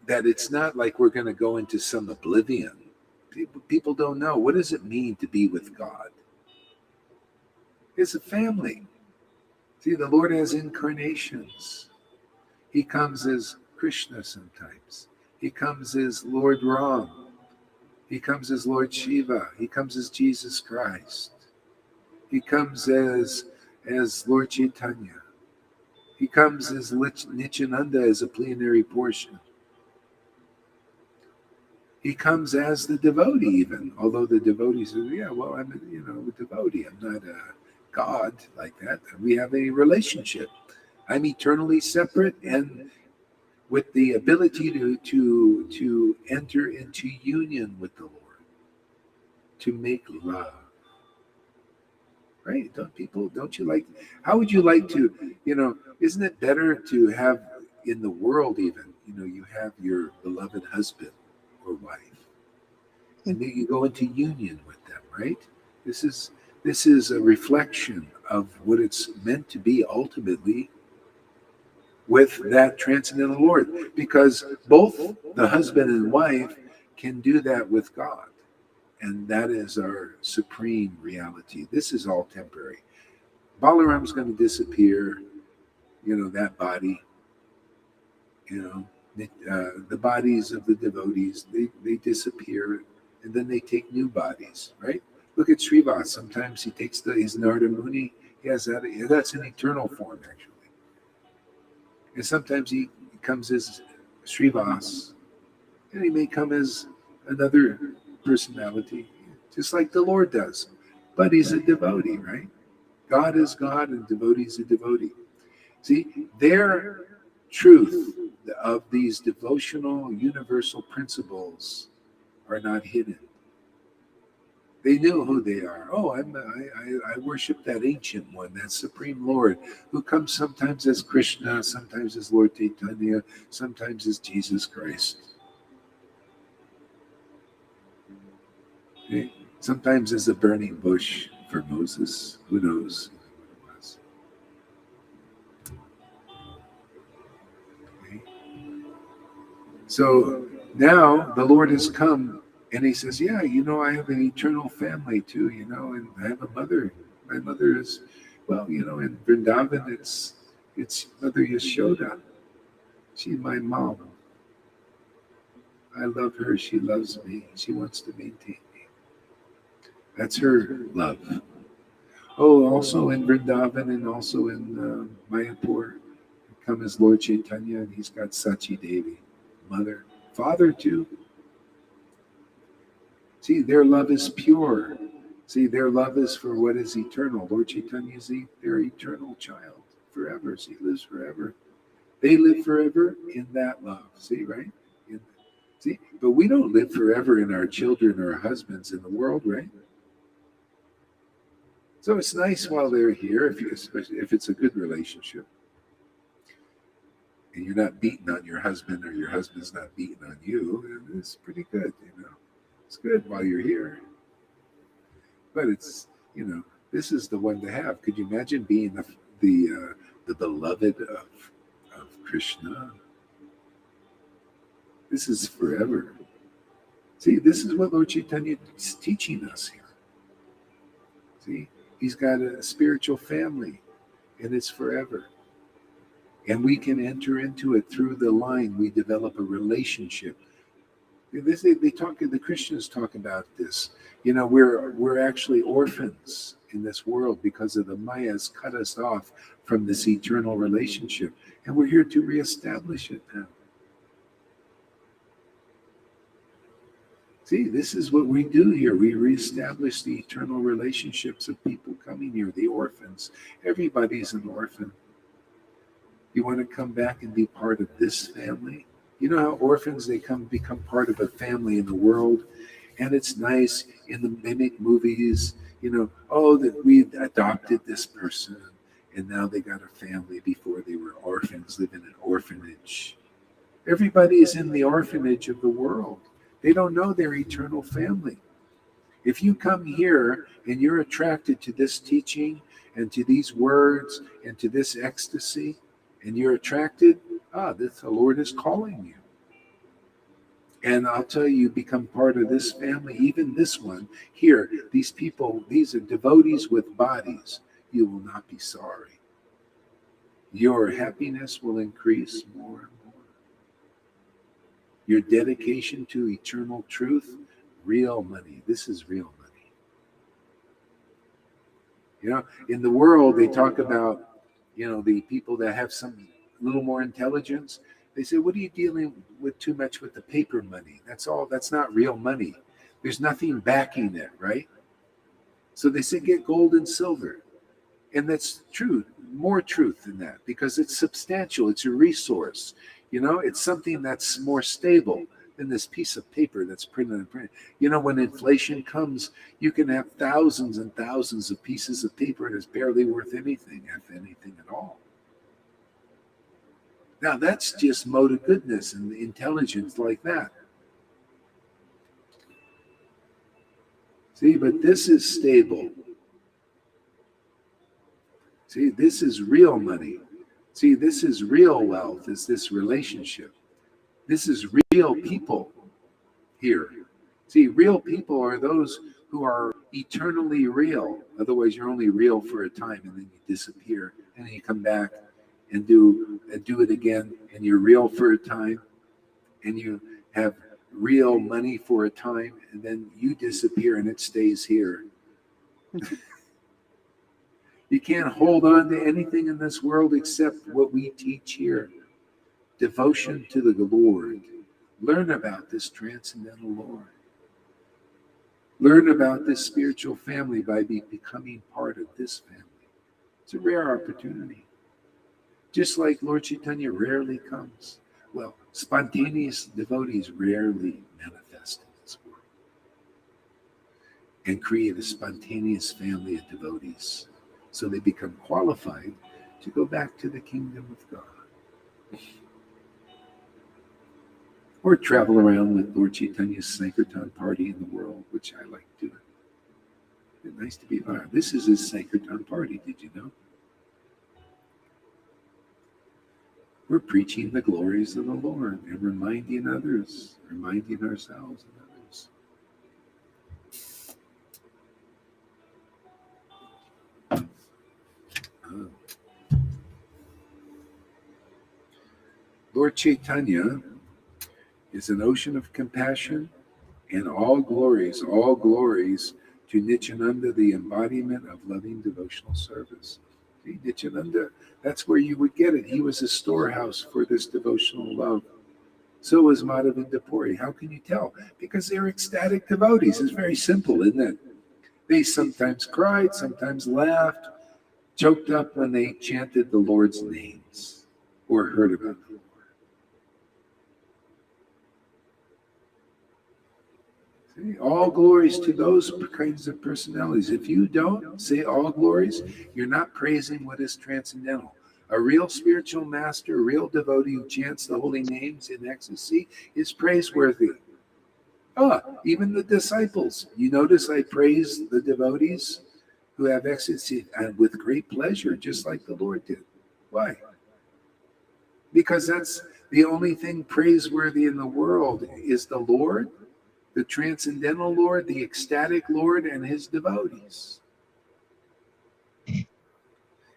it's not like we're going to go into some oblivion. People don't know. What does it mean to be with God? It's a family. See, the Lord has incarnations. He comes as Krishna sometimes. He comes as Lord Ram. He comes as Lord Shiva. He comes as Jesus Christ. He comes as Lord Chaitanya. He comes as Nityananda as a plenary portion. He comes as the devotee even, although the devotee says, yeah, well, I'm a devotee. I'm not a God like that. We have a relationship. I'm eternally separate, and with the ability to enter into union with the Lord, to make love. Right? Don't you like, how would you like to, isn't it better to have in the world even, you have your beloved husband or wife, and then you go into union with them, right? This is a reflection of what it's meant to be ultimately with that transcendental Lord, because both the husband and wife can do that with God. And that is our supreme reality. This is all temporary. Balaram's going to disappear, that body, the bodies of the devotees, they disappear, and then they take new bodies, right? Look at Srivas. Sometimes he takes his Narada Muni. He has that's an eternal form, actually. And sometimes he comes as Srivas, and he may come as another personality, just like the Lord does. But he's a devotee, right? God is God and devotee is a devotee. See, their truth of these devotional universal principles are not hidden. They know who they are. Oh, I worship that ancient one, that supreme Lord, who comes sometimes as Krishna, sometimes as Lord Caitanya, sometimes as Jesus Christ. Okay? Sometimes as a burning bush for Moses. Who knows what it was? Okay? So now the Lord has come. And he says, yeah, I have an eternal family too, and I have a mother. My mother is, well, in Vrindavan, it's Mother Yashoda. She's my mom. I love her. She loves me. She wants to maintain me. That's her love. Oh, also in Vrindavan and also in Mayapur, come as Lord Chaitanya, and he's got Sachi Devi, mother, father too. See, their love is pure. See, their love is for what is eternal. Lord Chaitanya is their eternal child forever. See, he lives forever. They live forever in that love. See, right? See, but we don't live forever in our children or our husbands in the world, right? So it's nice while they're here, especially if it's a good relationship, and you're not beating on your husband or your husband's not beating on you. It's pretty good, It's good while you're here. But it's, this is the one to have. Could you imagine being the beloved of Krishna? This is forever. See, this is what Lord Chaitanya is teaching us here. See, he's got a spiritual family, and it's forever. And we can enter into it through the line. We develop a relationship. The Christians talk about this. We're actually orphans in this world because of the Maya has cut us off from this eternal relationship. And we're here to reestablish it now. See, this is what we do here. We reestablish the eternal relationships of people coming here, the orphans. Everybody's an orphan. You want to come back and be part of this family? You know how orphans, they become part of a family in the world, and it's nice they make movies, that we adopted this person, and now they got a family. Before they were orphans, live in an orphanage. Everybody is in the orphanage of the world. They don't know their eternal family. If you come here and you're attracted to this teaching and to these words and to this ecstasy, and you're attracted, the Lord is calling you. And I'll tell you, become part of this family, even this one here. These people, these are devotees with bodies. You will not be sorry. Your happiness will increase more and more. Your dedication to eternal truth, real money. This is real money. In the world, they talk about, the people that have some little more intelligence. They say, what are you dealing with too much with the paper money? That's all. That's not real money. There's nothing backing it, right? So they say, get gold and silver. And that's true, more truth than that, because it's substantial. It's a resource. It's something that's more stable than this piece of paper that's printed and printed. When inflation comes, you can have thousands and thousands of pieces of paper and it's barely worth anything, if anything at all. Now, that's just mode of goodness and intelligence like that. See, but this is stable. See, this is real money. See, this is real wealth, is this relationship. This is real people here. See, real people are those who are eternally real. Otherwise, you're only real for a time and then you disappear. And then you come back and do it again. And you're real for a time. And you have real money for a time. And then you disappear and it stays here. You can't hold on to anything in this world except what we teach here. Devotion to the Lord. Learn about this transcendental Lord. Learn about this spiritual family by becoming part of this family. It's a rare opportunity. Just like Lord Caitanya rarely comes. Well, spontaneous devotees rarely manifest in this world and create a spontaneous family of devotees. So they become qualified to go back to the kingdom of God. Or travel around with Lord Chaitanya's Sankirtan party in the world, which I like doing. It's nice to be around. This is his Sankirtan party, did you know? We're preaching the glories of the Lord and reminding others, reminding ourselves and others. Lord Caitanya is an ocean of compassion and all glories to Nityananda, the embodiment of loving devotional service. See, Nityananda, that's where you would get it. He was a storehouse for this devotional love. So was Madhavinda Puri. How can you tell? Because they're ecstatic devotees. It's very simple, isn't it? They sometimes cried, sometimes laughed, choked up when they chanted the Lord's names or heard about the Lord. See, all glories to those kinds of personalities. If you don't say all glories, you're not praising what is transcendental. A real spiritual master, a real devotee who chants the holy names in ecstasy is praiseworthy. Even the disciples. You notice I praise the devotees who have ecstasy and with great pleasure, just like the Lord did. Why? Because that's the only thing praiseworthy in the world is the Lord, the transcendental Lord, the ecstatic Lord, and his devotees.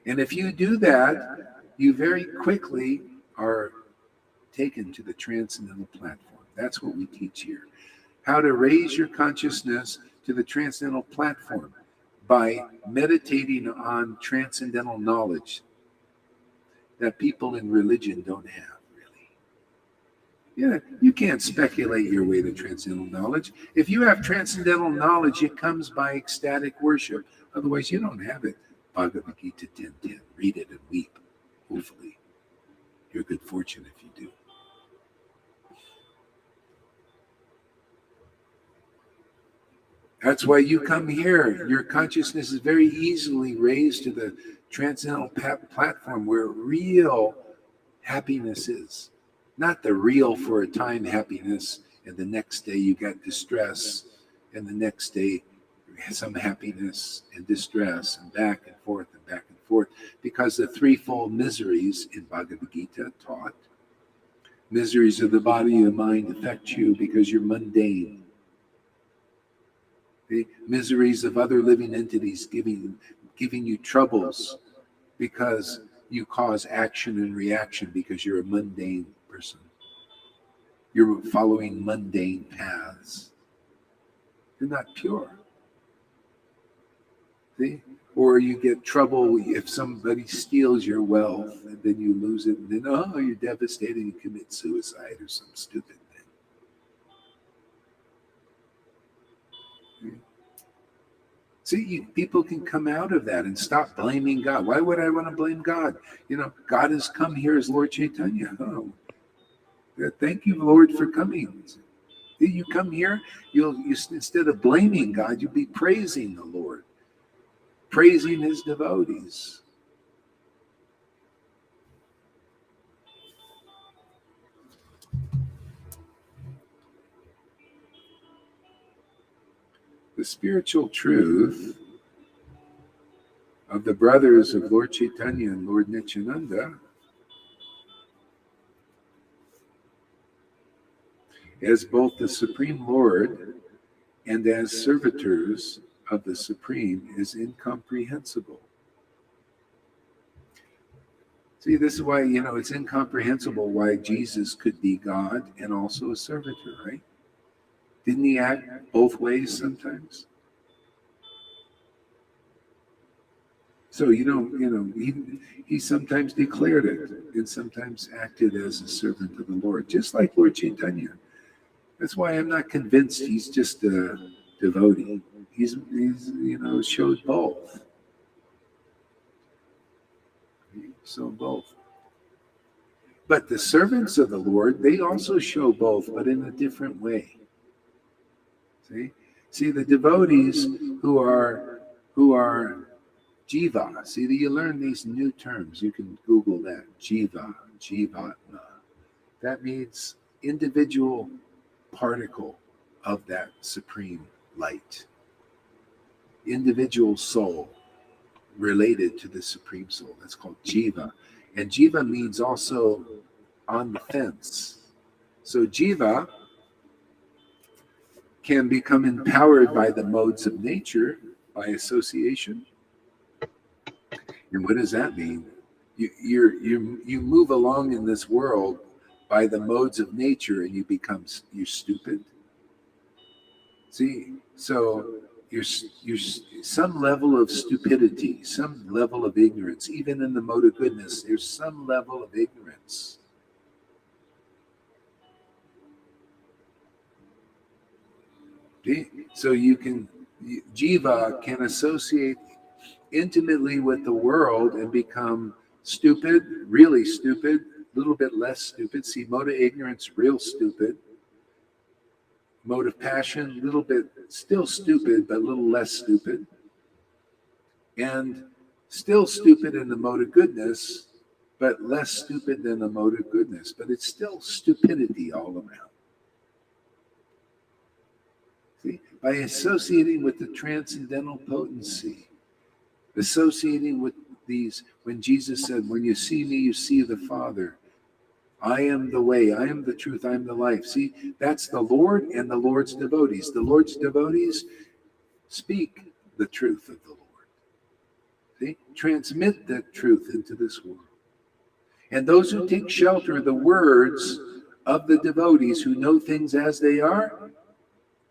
And if you do that, you very quickly are taken to the transcendental platform. That's what we teach here. How to raise your consciousness to the transcendental platform by meditating on transcendental knowledge that people in religion don't have. Yeah, you can't speculate your way to transcendental knowledge. If you have transcendental knowledge, it comes by ecstatic worship. Otherwise, you don't have it. Bhagavad Gita 10:10. Read it and weep. Hopefully, you're good fortune if you do. That's why you come here. Your consciousness is very easily raised to the transcendental platform where real happiness is. Not the real for a time happiness, and the next day you got distress, and the next day some happiness and distress, and back and forth, because the threefold miseries in Bhagavad Gita taught. Miseries of the body and the mind affect you because you're mundane. The miseries of other living entities giving you troubles because you cause action and reaction because you're a mundane person. You're following mundane paths. You're not pure. See? Or you get trouble if somebody steals your wealth and then you lose it and then, you're devastated and commit suicide or some stupid thing. See, people can come out of that and stop blaming God. Why would I want to blame God? God has come here as Lord Caitanya. Thank you, Lord, for coming. You come here, you instead of blaming God, you'll be praising the Lord, praising his devotees. The spiritual truth of the brothers of Lord Caitanya and Lord Nityananda as both the Supreme Lord and as servitors of the Supreme is incomprehensible. See, this is why, it's incomprehensible why Jesus could be God and also a servitor, right? Didn't he act both ways sometimes? So, he sometimes declared it and sometimes acted as a servant of the Lord, just like Lord Caitanya. That's why I'm not convinced he's just a devotee. He's showed both. So both. But the servants of the Lord, they also show both, but in a different way. See, the devotees who are jiva. See, you learn these new terms. You can Google that. Jiva, jivatma. That means individual particle of that supreme light. Individual soul related to the supreme soul. That's called jiva. And jiva means also on the fence. So jiva can become empowered by the modes of nature, by association. And what does that mean? You move along in this world by the modes of nature, and you're stupid. See, so you're some level of stupidity, some level of ignorance. Even in the mode of goodness, there's some level of ignorance. See? So jiva can associate intimately with the world and become stupid, really stupid, a little bit less stupid. See, mode of ignorance, real stupid. Mode of passion, a little bit still stupid, but a little less stupid. And still stupid in the mode of goodness, but less stupid than the mode of goodness. But it's still stupidity all around. See, by associating with the transcendental potency, associating with these, when Jesus said, when you see me, you see the Father. I am the way, I am the truth, I am the life. See, that's the Lord and the Lord's devotees. The Lord's devotees speak the truth of the Lord. See, transmit that truth into this world. And those who take shelter of the words of the devotees who know things as they are,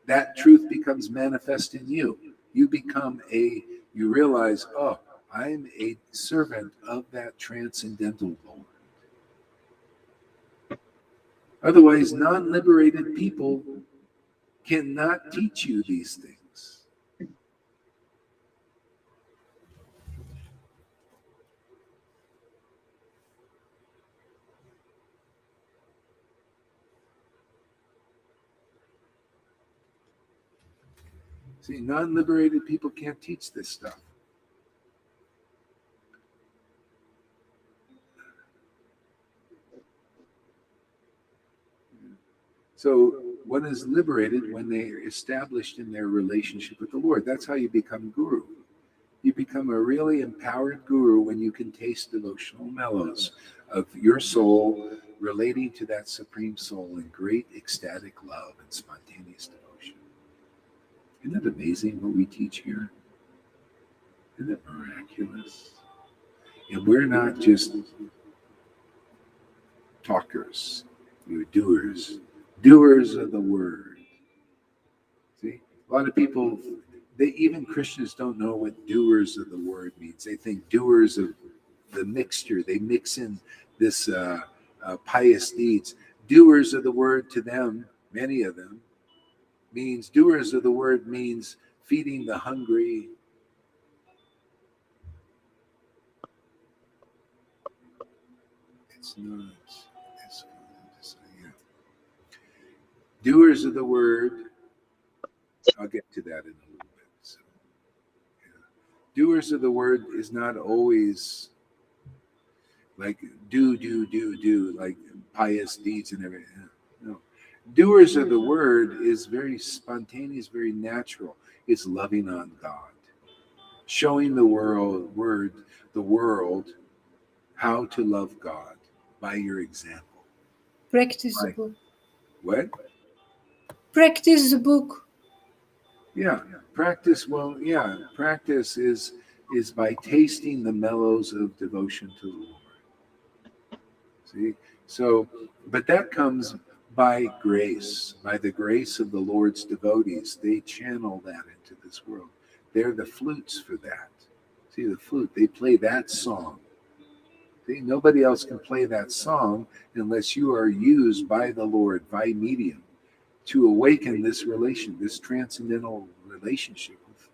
that truth becomes manifest in you. You realize, oh, I'm a servant of that transcendental Lord. Otherwise, non-liberated people cannot teach you these things. See, non-liberated people can't teach this stuff. So one is liberated when they are established in their relationship with the Lord. That's how you become guru. You become a really empowered guru when you can taste devotional mellows of your soul relating to that supreme soul in great ecstatic love and spontaneous devotion. Isn't that amazing what we teach here? Isn't it miraculous? And we're not just talkers, we're doers of the word. See, a lot of people, even Christians don't know what doers of the word means. They think doers of the mixture. They mix in this pious deeds. Doers of the word to them, many of them, means doers of the word means feeding the hungry. It's not. Doers of the word, I'll get to that in a little bit. So, yeah. Doers of the word is not always like do, like pious deeds and everything. No. Doers of the word is very spontaneous, very natural. It's loving on God, showing the world how to love God by your example. Practice the book. What? Practice the book. Yeah, practice. Well, yeah, practice is by tasting the mellows of devotion to the Lord. See, so, but that comes by grace, by the grace of the Lord's devotees. They channel that into this world. They're the flutes for that. See, the flute, they play that song. See, nobody else can play that song unless you are used by the Lord, by medium, to awaken this relation, this transcendental relationship with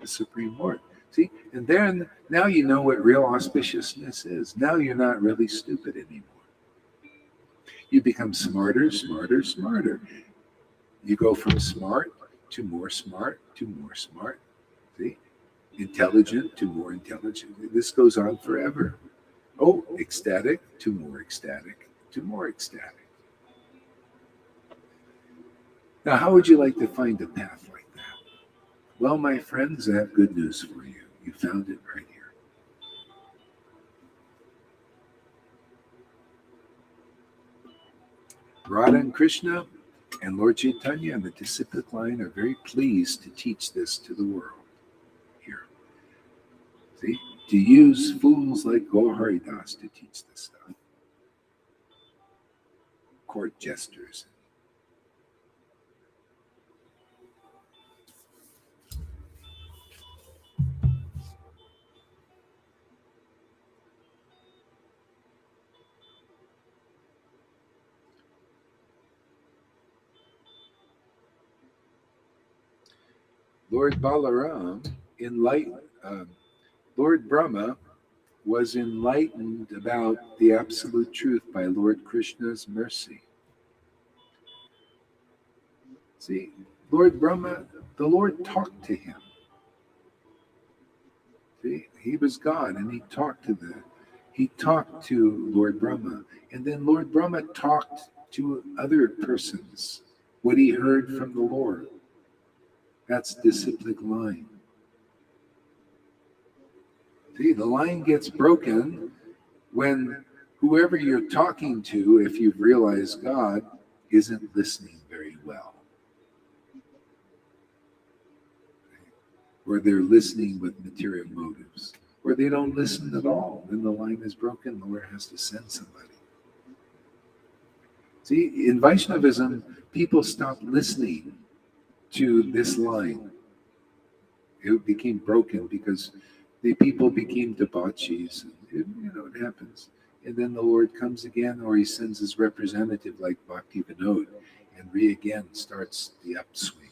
the Supreme Lord. See, and then now you know what real auspiciousness is. Now you're not really stupid anymore. You become smarter, smarter, smarter. You go from smart to more smart to more smart. See, intelligent to more intelligent. This goes on forever. Oh, ecstatic to more ecstatic to more ecstatic. Now, how would you like to find a path like that? Well, my friends, I have good news for you. You found it right here. Radha and Krishna and Lord Caitanya and the disciplic line are very pleased to teach this to the world here. See? To use fools like Gaur Hari Das to teach this stuff. Court jesters. Lord Balaram, Lord Brahma was enlightened about the absolute truth by Lord Krishna's mercy. See, Lord Brahma, the Lord talked to him. See, he was God, and he talked to Lord Brahma, and then Lord Brahma talked to other persons what he heard from the Lord. That's disciplic line. See, the line gets broken when whoever you're talking to, if you've realized God, isn't listening very well. Or they're listening with material motives. Or they don't listen at all. Then the line is broken. The Lord has to send somebody. See, in Vaishnavism, people stopped listening to this line. It became broken because the people became debauchees. It happens. And then the Lord comes again, or he sends his representative like Bhakti Vinod, and again starts the upswing.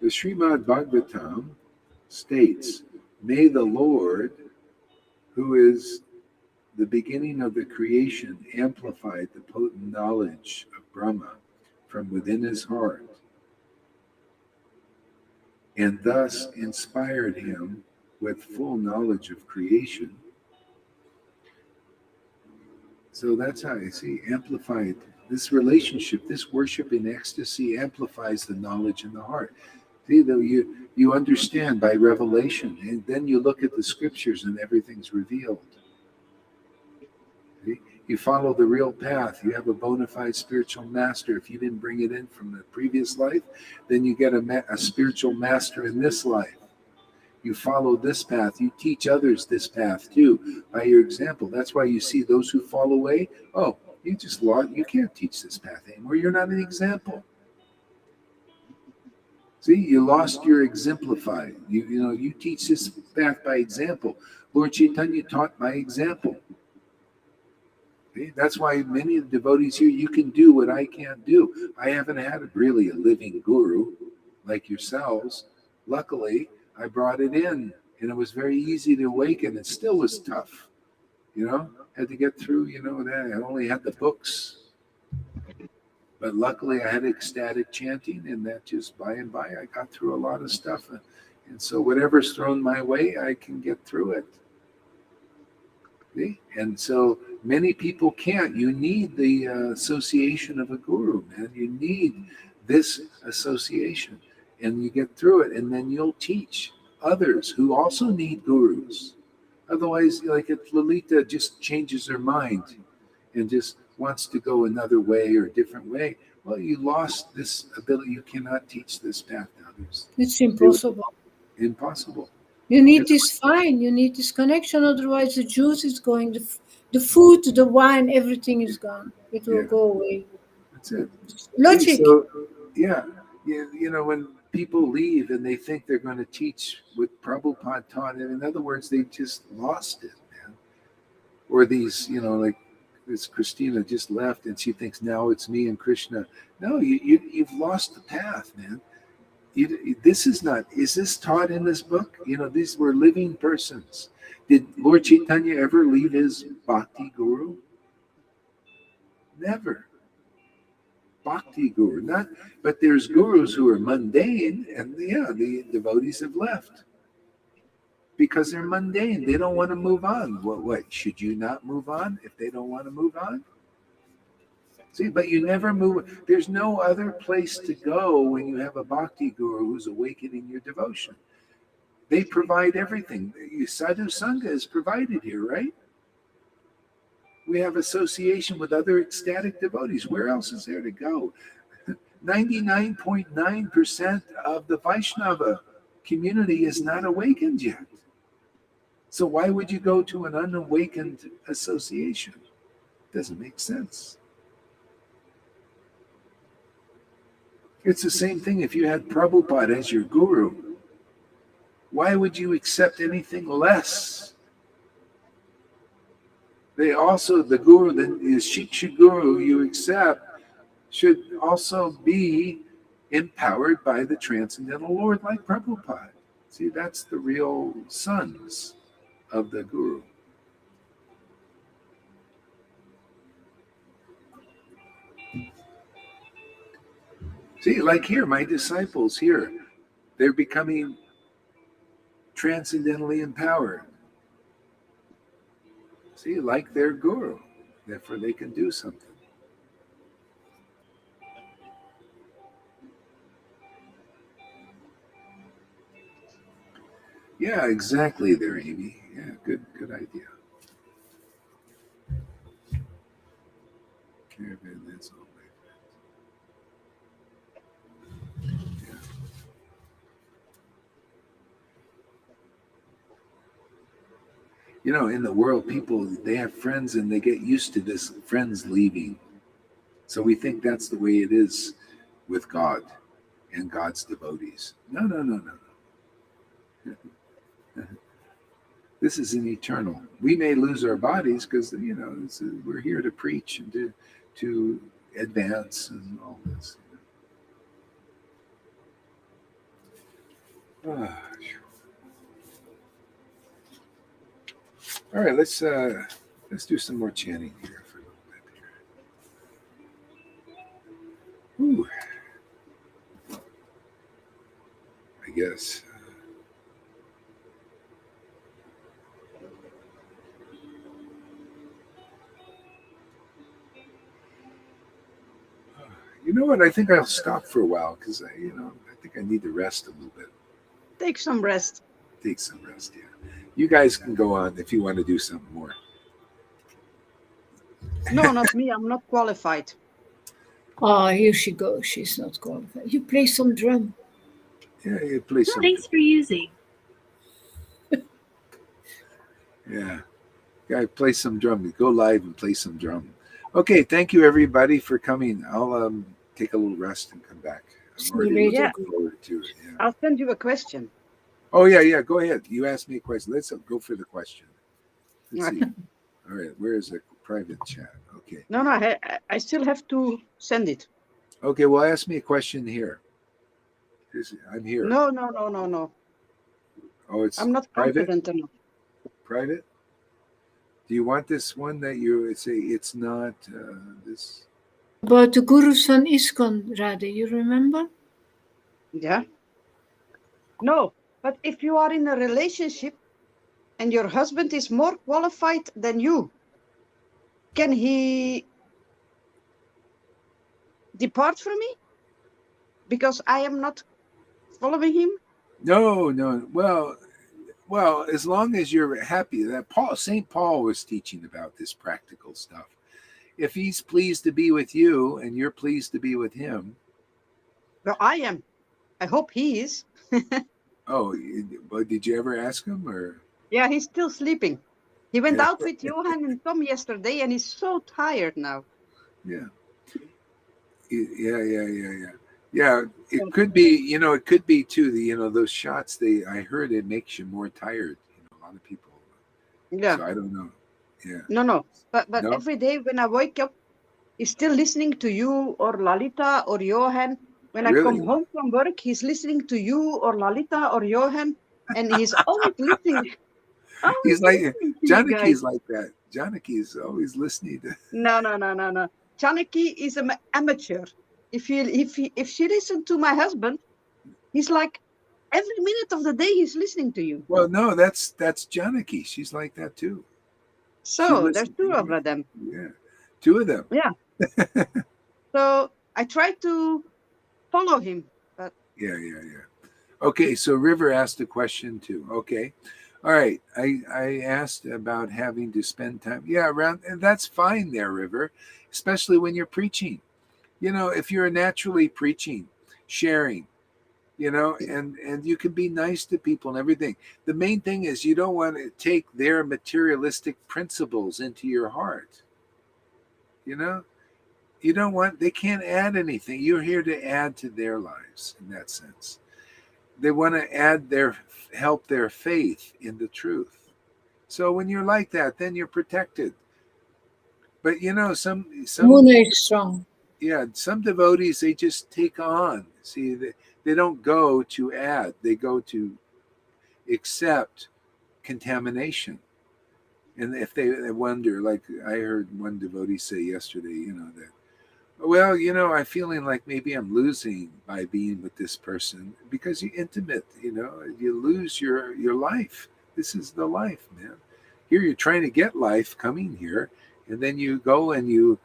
The Srimad Bhagavatam states, may the Lord, who is the beginning of the creation, amplify the potent knowledge of Brahma from within his heart, and thus inspired him with full knowledge of creation. So that's how I see amplified. This relationship, this worship in ecstasy amplifies the knowledge in the heart. See, though you understand by revelation, and then you look at the scriptures and everything's revealed. See? You follow the real path. You have a bona fide spiritual master. If you didn't bring it in from the previous life, then you get a spiritual master in this life. You follow this path. You teach others this path too by your example. That's why you see those who fall away. Oh, you just lost. You can't teach this path anymore. You're not an example. See, you lost your exemplify. You teach this path by example. Lord Caitanya taught by example. See? That's why many of the devotees here, you can do what I can't do. I haven't had really a living guru like yourselves. Luckily, I brought it in, and it was very easy to awaken. It still was tough, had to get through, that. I only had the books. But luckily, I had ecstatic chanting, and that just by and by, I got through a lot of stuff. And so whatever's thrown my way, I can get through it. See? And so many people can't. You need the association of a guru, man. You need this association. And you get through it, and then you'll teach others who also need gurus. Otherwise, like if Lolita just changes her mind and just wants to go another way or a different way, well, you lost this ability. You cannot teach this path to others. It's impossible. Impossible. You need this fine. You need this connection. Otherwise, the juice is going. The food, the wine, everything is gone. It will go away. That's it. Logic. So, when people leave and they think they're going to teach what Prabhupada taught, in other words, they just lost it, man. Or these, like this Christina just left and she thinks now it's me and Krishna. No, you've lost the path, man. This is not, is this taught in this book? These were living persons. Did Lord Caitanya ever leave his bhakti guru? Never. Bhakti guru, not, but there's gurus who are mundane, and the devotees have left because they're mundane. They don't want to move on. What should you not move on if they don't want to move on? See, but you never move. There's no other place to go when you have a bhakti guru who's awakening your devotion. They provide everything. Sadhu Sangha is provided here, right? We have association with other ecstatic devotees. Where else is there to go? 99.9% of the Vaishnava community is not awakened yet. So why would you go to an unawakened association? Doesn't make sense. It's the same thing if you had Prabhupada as your guru. Why would you accept anything less? They also, the guru, the Shiksha guru you accept should also be empowered by the Transcendental Lord like Prabhupada. See, that's the real sons of the guru. See, like here, my disciples here, they're becoming transcendentally empowered. See, like their guru. Therefore, they can do something. Yeah, exactly there, Amy. Yeah, good idea. Caravan, that's all my friends. Yeah. In the world, people, they have friends and they get used to this friends leaving. So we think that's the way it is with God and God's devotees. No. This is an eternal. We may lose our bodies because, we're here to preach and to advance and all this. All right, let's do some more chanting here for a little bit here. I guess. You know what? I think I'll stop for a while because I think I need to rest a little bit. Take some rest. Take some rest, yeah. You guys can go on if you want to do something more. No, not me. I'm not qualified. Oh, here she goes. She's not qualified. You play some drum. Yeah, you play some. Thanks for using. Yeah. Play some drum. Go live and play some drum. Okay, thank you everybody for coming. I'll take a little rest and come back. I'm already looking forward to it. Yeah. I'll send you a question. Oh, yeah. Go ahead. You asked me a question. Let's go for the question. Let's see. All right. Where is the private chat? Okay. No, I still have to send it. Okay, well, ask me a question here. I'm here. No. Oh, it's I'm not private? confident enough. Private? Do you want this one that you say it's not this? About the gurus van ISKCON, Radhe, you remember? Yeah. No, but if you are in a relationship and your husband is more qualified than you, can he depart from me because I am not following him? No. Well, as long as you're happy, that St. Paul was teaching about this practical stuff. If he's pleased to be with you and you're pleased to be with him. Well, I am. I hope he is. Oh, but did you ever ask him or? Yeah, he's still sleeping. He went out with Johan and Tom yesterday and he's so tired now. Yeah. Yeah, it could be, it could be too, those shots, I heard it makes you more tired. A lot of people. Yeah. So I don't know. Yeah. No. But No? every day when I wake up, he's still listening to you or Lalita or Johan. When I Really? come home from work, he's listening to you or Lalita or Johan. And he's always listening. He's like, listening to you Janaki's guys. like that. Janaki's always listening to. No. Janaki is an amateur. If she listened to my husband, he's like every minute of the day he's listening to you. Well, no, that's Janaki. She's like that too. So there's two of them. Yeah, two of them. Yeah. So I try to follow him, but Yeah. Okay, so River asked a question too. Okay, all right. I asked about having to spend time. Yeah, around, and that's fine there, River, especially when you're preaching. If you're naturally preaching, sharing, and you can be nice to people and everything. The main thing is you don't want to take their materialistic principles into your heart. You don't want, they can't add anything. You're here to add to their lives in that sense. They want to help their faith in the truth. So when you're like that, then you're protected. But some Muna is strong. Yeah, some devotees, they just take on. See, they don't go to add, they go to accept contamination. And if they wonder, like I heard one devotee say yesterday, that, well, I'm feeling like maybe I'm losing by being with this person because you're intimate, you lose your life. This is the life, man. Here you're trying to get life coming here, and then you go and you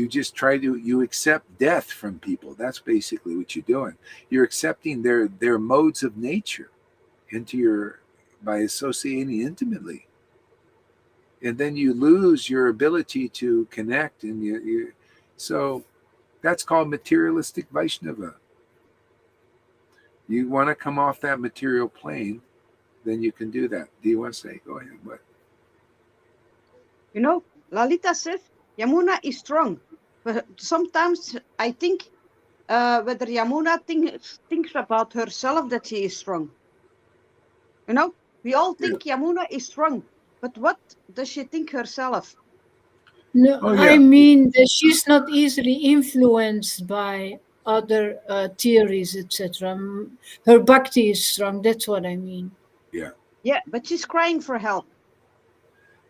just you accept death from people. That's basically what you're doing. You're accepting their modes of nature by associating intimately. And then you lose your ability to connect, and so that's called materialistic Vaishnava. You want to come off that material plane, then you can do that. Do you want to say? Go ahead. What? Lalita says Yamuna is strong, but sometimes I think whether Yamuna thinks about herself that she is strong. We all think Yamuna is strong, but what does she think herself? No, Oh, yeah. I mean that she's not easily influenced by other theories, etc. Her bhakti is strong. That's what I mean. Yeah. Yeah, but she's crying for help.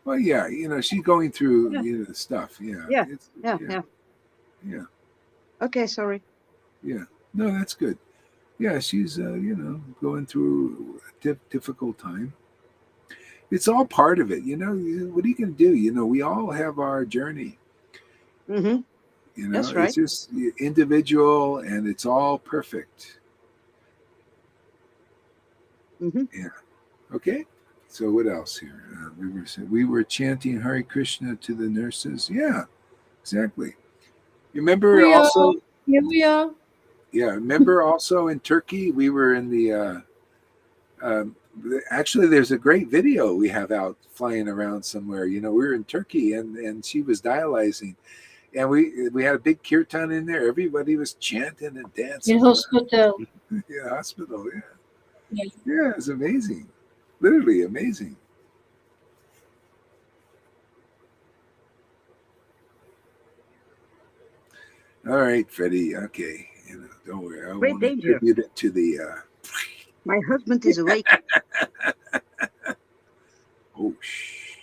Well, yeah, she's going through stuff. Yeah. Yeah. Okay, sorry. Yeah. No, that's good. Yeah, she's going through a difficult time. It's all part of it. What are you going to do? We all have our journey. Mm-hmm. That's right. It's just individual, and it's all perfect. Mm-hmm. Yeah. Okay. So what else here? We were chanting Hare Krishna to the nurses. Yeah, exactly. You remember Here we are. Yeah, remember also in Turkey, we were in the. Actually, there's a great video we have out flying around somewhere. We were in Turkey, and she was dialyzing, and we had a big kirtan in there. Everybody was chanting and dancing. In hospital. Yeah, hospital. Yeah, it's amazing. Literally amazing. All right, Freddie. Okay, don't worry. I Great won't danger. attribute it to the. My husband is awake. Oh, shh.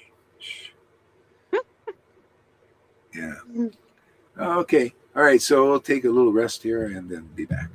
Yeah. Okay. All right. So we'll take a little rest here and then be back.